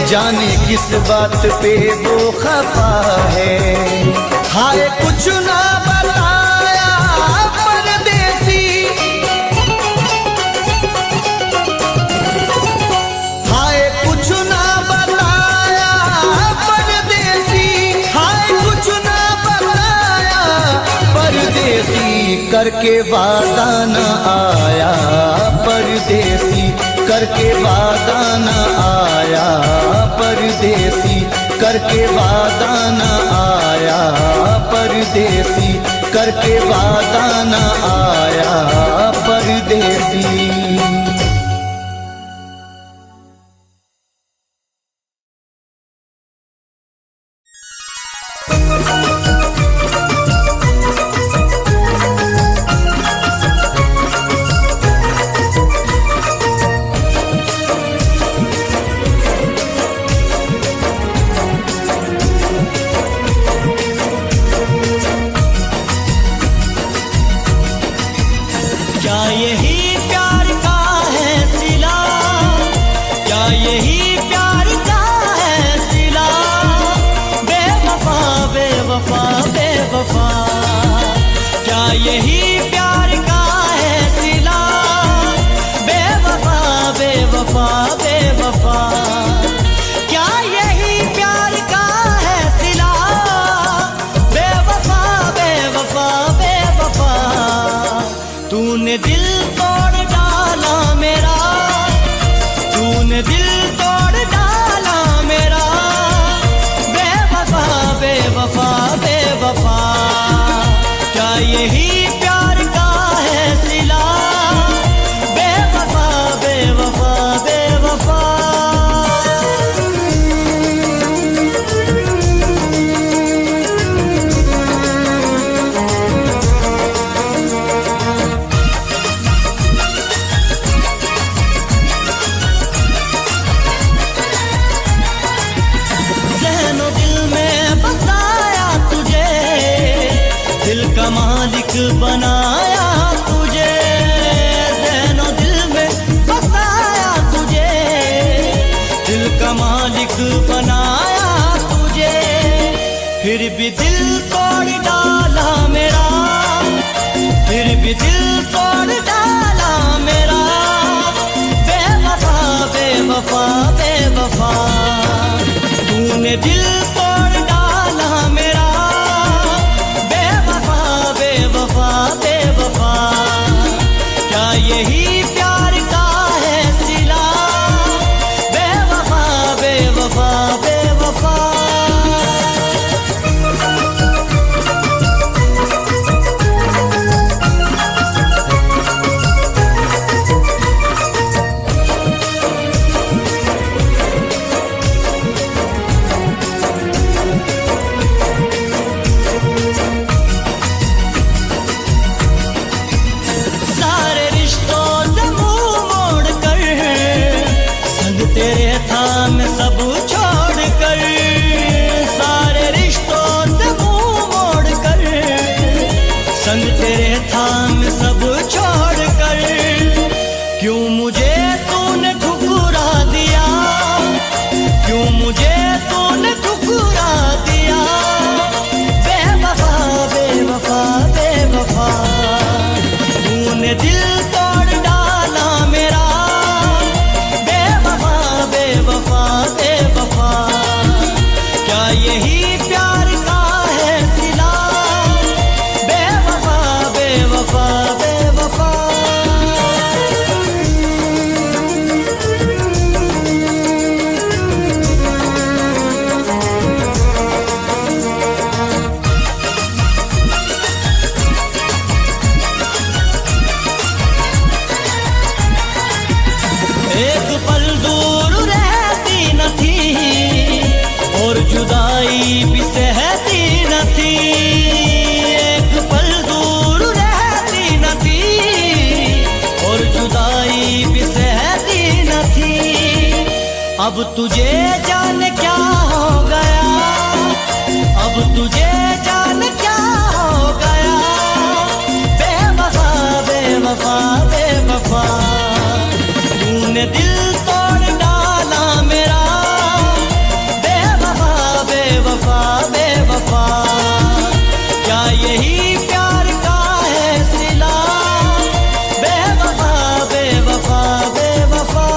जाने किस बात पे वो खफा है। हाय कुछ ना बताया परदेसी, हाय कुछ ना बताया परदेसी, हाय कुछ ना बताया परदेसी। करके वादा न आया परदेसी, करके वादा न आया परदेसी, करके वादा न आया परदेसी, करके वादा न आया परदेसी। बेवफा, क्या यही प्यार का है सिला? बेवफा बेवफा बेवफा, क्या यही प्यार का है सिला? बेवफा बेवफा बेवफा, तूने दिल तोड़ डाला मेरा, तूने दिल तोड़ डाला मेरा। बेवफा बेवफा बेवफा, क्या यही प्यार का है सिला? बेवफा बेवफा बेवफा। ज़हनो दिल में बसाया तुझे, दिल का मालिक बनाया तुझे। ज़हनो दिल में बसाया तुझे, दिल का मालिक बनाया तुझे। फिर भी दिल तोड़ डाला मेरा, फिर भी दिल तोड़ डाला मेरा। बेवफा बेवफा बेवफा, तूने दिल तोड़ डाला मेरा। बेवफा बेवफा बेवफा, क्या यही प्यार का है सिला? बेवफा बेवफा बेवफा। सारे रिश्तों से मुंह मोड़ कर, संग तेरे था मैं सब छोड़ कर। सारे रिश्तों से मुंह मोड़ कर, संग तेरे था मैं सब छोड़ कर। क्यों मुझे तूने ठुकरा दिया, क्यों मुझे तूने ठुकरा दिया? बेवफा बेवफा बेवफा, तूने दिल तोड़ डाला मेरा। बेवफा बेवफा बेवफा, क्या यही प्यार का है सिला? बेवफा बेवफा बेवफा। एक पल दूर रहती न थी, और जुदाई भी सहती न थी। एक पल दूर रहती न थी, और जुदाई भी सहती न थी। अब तुझे जान क्या हो गया, अब तुझे जान क्या हो गया? बेवफा बेवफा बेवफा, तूने दिल तोड़ डाला मेरा। बेवफा बेवफा बेवफा, क्या यही प्यार का है सिला? बेवफा बेवफा बेवफा।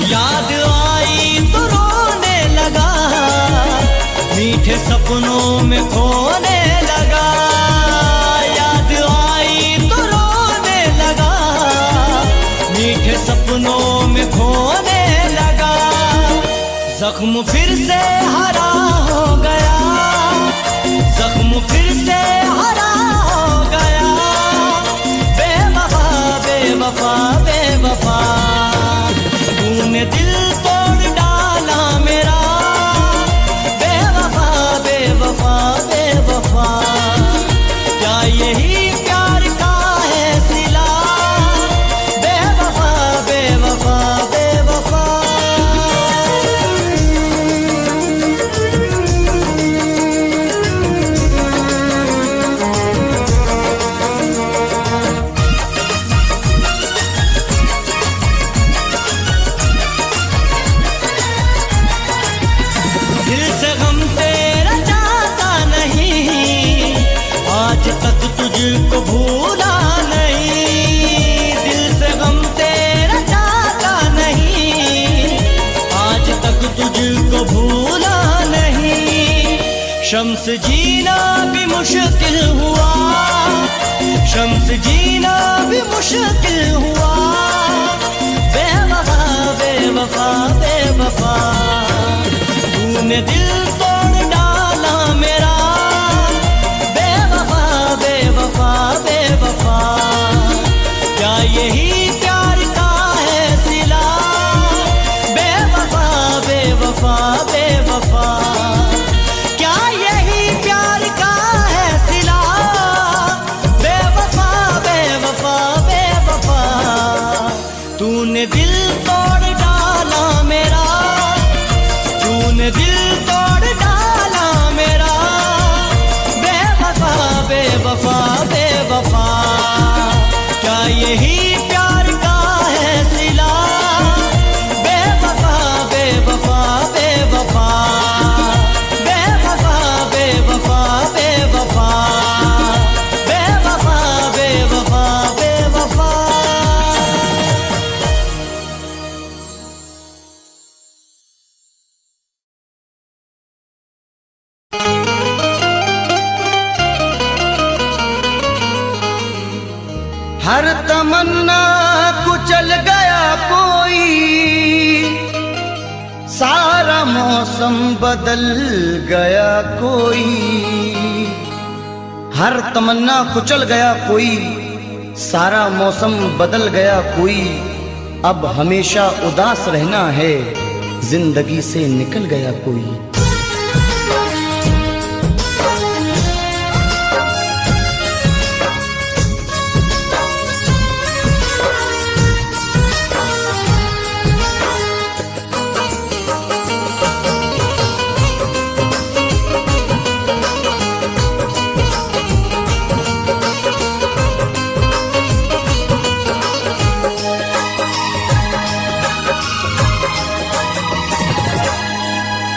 याद आई तो रोने लगा, मीठे सपनों में खोने लगा। याद आई तो रोने लगा, मीठे सपनों में खोने लगा। जख्म फिर से हरा हो गया, जख्म फिर से हरा हो गया। बेवफा बेवफा बेवफा, तूने दिल तोड़ डाला मेरा। बेवफा बेवफा बेवफा, क्या यही प्यार का है सिला? बेवफा बेवफा बेवफा। शम्स जीना भी मुश्किल हुआ, शम्स जीना भी मुश्किल हुआ। बेवफा बेवफा बेवफा तूने दिल तोड़ डाला मेरा। बेवफा बेवफा बेवफा क्या यही प्यार का है सिला। बेवफा बेवफा बेवफा क्या यही प्यार का है सिला। बेवफा बेवफा बेवफा तूने दिल तोड़ डाला मेरा, तूने दिल तोड़ डाला मेरा। बेवफा बेवफा बेवफा क्या यही प्यार का है सिला। बेवफा बेवफा बेवफा बेवफा बेवफा बेवफा बेवफा बेवफा बेवफा। हर तमन्ना कुचल गया कोई, सारा मौसम बदल गया कोई। हर तमन्ना कुचल गया कोई, सारा मौसम बदल गया कोई। अब हमेशा उदास रहना है, जिंदगी से निकल गया कोई।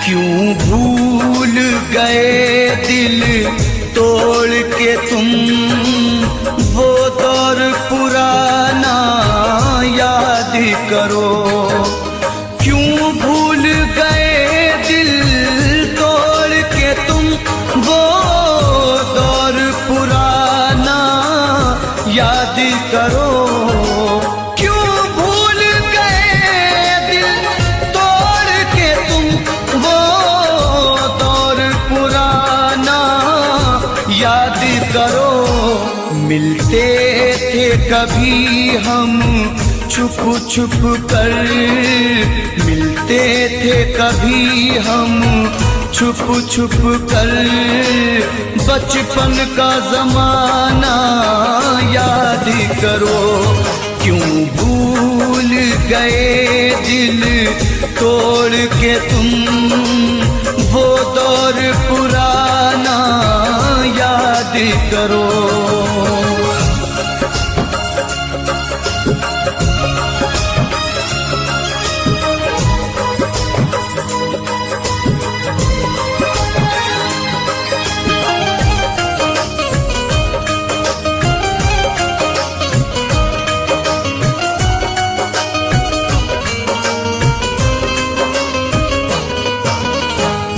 क्यों भूल गए दिल तोड़ के तुम, वो दौर पुराना याद करो। क्यों भूल गए दिल तोड़ के तुम, वो दौर पुराना याद करो। मिलते थे कभी हम छुप छुप कर, मिलते थे कभी हम छुप छुप कर। बचपन का जमाना याद करो। क्यों भूल गए दिल तोड़ के तुम, वो दौर पुराना याद करो।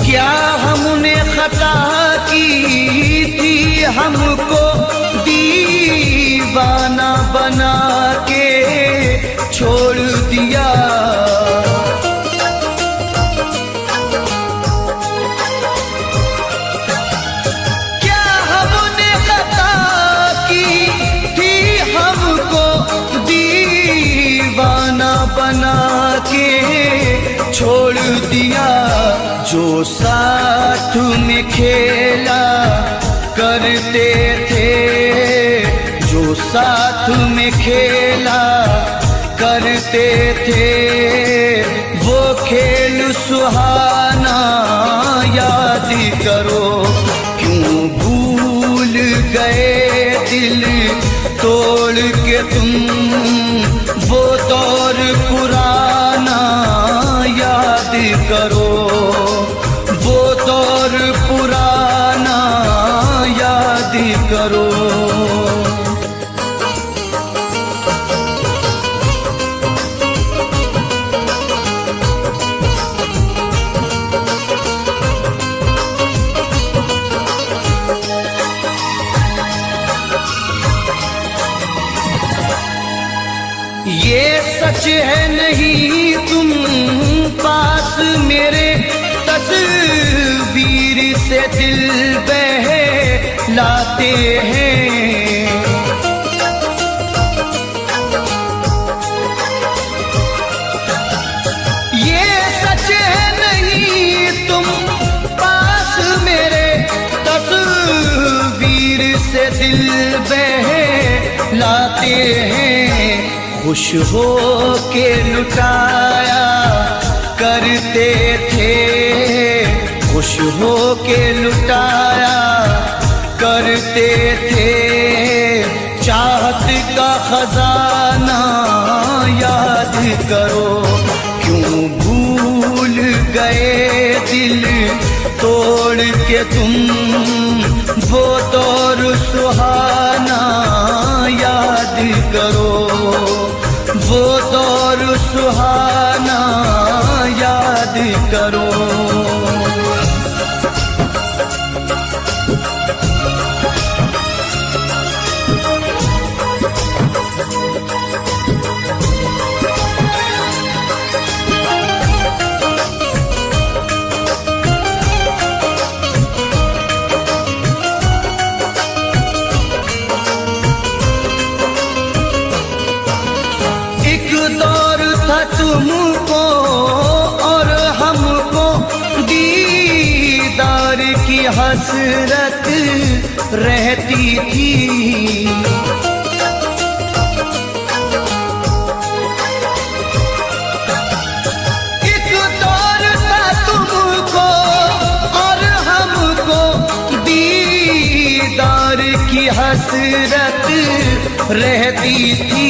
क्या हमने खता की थी, हमको दीवाना बना के छोड़ दिया। क्या हमने खता की थी, हमको दीवाना बना के छोड़ दिया। जो साथ में खेला करते थे, जो साथ में खेला करते थे, वो खेल सुहाना याद करो। क्यों भूल गए दिल तोड़ के तुम, वो दौर पुराना याद करो। वो दौर पुराना याद करो। सच है नहीं तुम पास मेरे, तस्वीर से दिल बहलाते हैं। ये सच है नहीं तुम पास मेरे, तस्वीर से दिल बहलाते हैं। खुश हो के लुटाया करते थे, खुश हो के लुटाया करते थे। चाहत का खजाना याद करो, क्यों भूल गए दिल तोड़ के तुम वो दौर सुहाना याद करो, वो दौर सुहाना याद करो। तुमको और हमको दीदार की हसरत रहती थी। एक दौर था तुमको और हमको दीदार की हसरत रहती थी।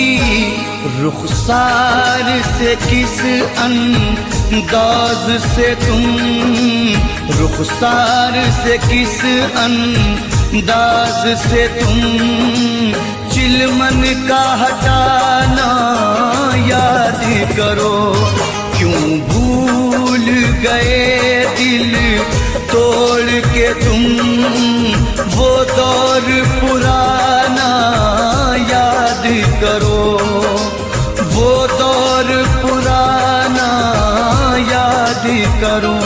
रुखसार से किस अंदाज से तुम, रुखसार से किस अंदाज से तुम चिलमन का हटाना याद करो, क्यों भूल गए दिल तोड़ के तुम वो दौर पुराना याद करो, वो दौर पुराना याद करो।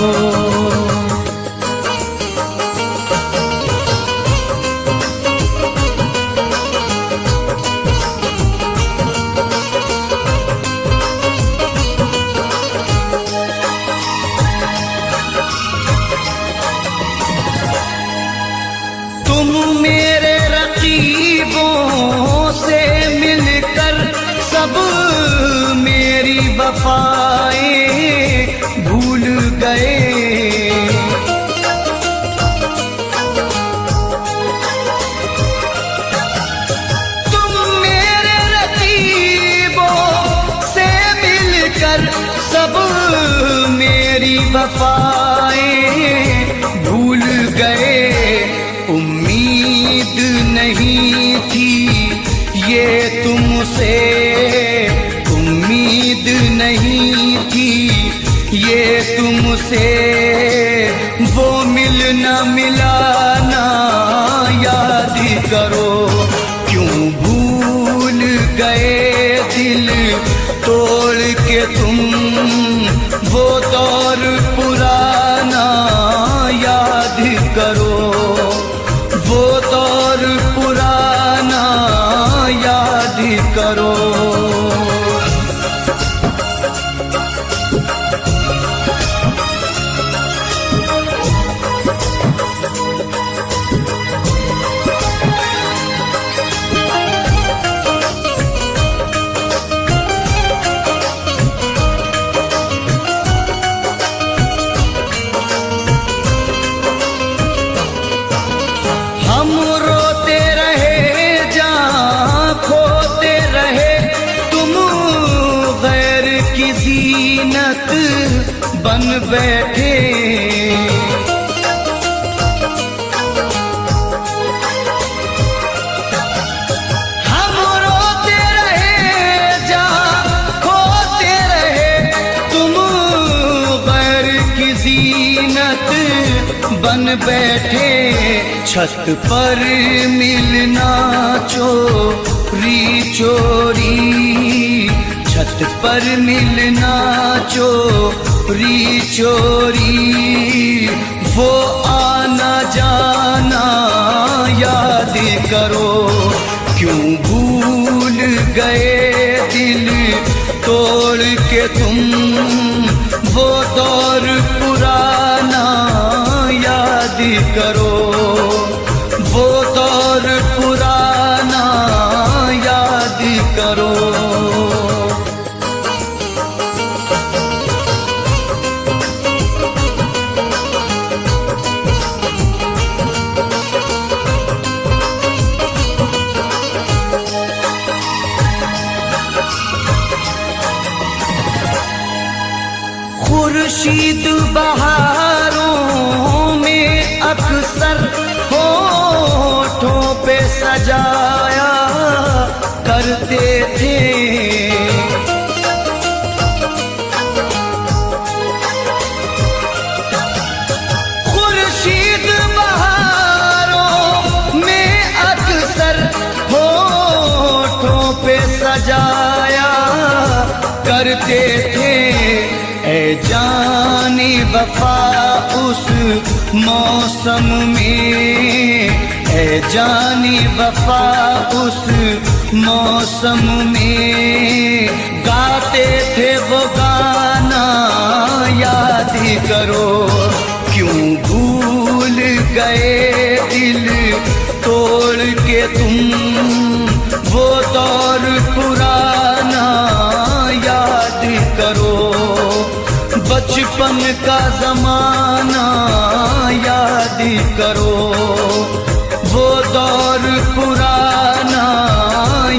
तुम मेरे रकीबों से मिलकर सब मेरी वफाएं भूल गए। तुम मेरे रकीबों से मिलकर सब मेरी वफाएं भूल गए। उम्मीद नहीं थी ये तुमसे, उम्मीद नहीं थी ये तुमसे, वो मिलना मिलाना याद करो, क्यों भूल गए दिल तोड़ के तुम वो दौर पुराना याद करो, वो दौर पुराना याद करो। हम रोते रहे जहाँ खोते रहे, तुम गैर की ज़ीनत बन बैठे। हम रोते रहे जहाँ खोते रहे, तुम गैर की ज़ीनत बन बैठे। छत पर मिलना चोरी चोरी, छत छत पर मिलना चोरी चोरी, वो आना जाना याद करो। क्यों भूल गए दिल तोड़ के तुम, वो दौर पुराना याद करो। वो दौर पुराना याद करो। खुर्शीद बहारों में अक्सर होठों पे सजाया करते थे। खुर्शीद बहारों में अक्सर होठों पे सजाया करते थे। ऐ जानी वफा उस मौसम में, ऐ जानी वफा उस मौसम में, गाते थे वो गाना याद करो। क्यों भूल गए दिल तोड़ के तुम, वो दौर पुराना याद करो। बचपन का जमाना याद करो। वो दौर पुराना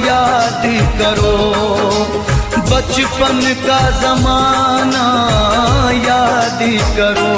याद करो। बचपन का जमाना याद करो।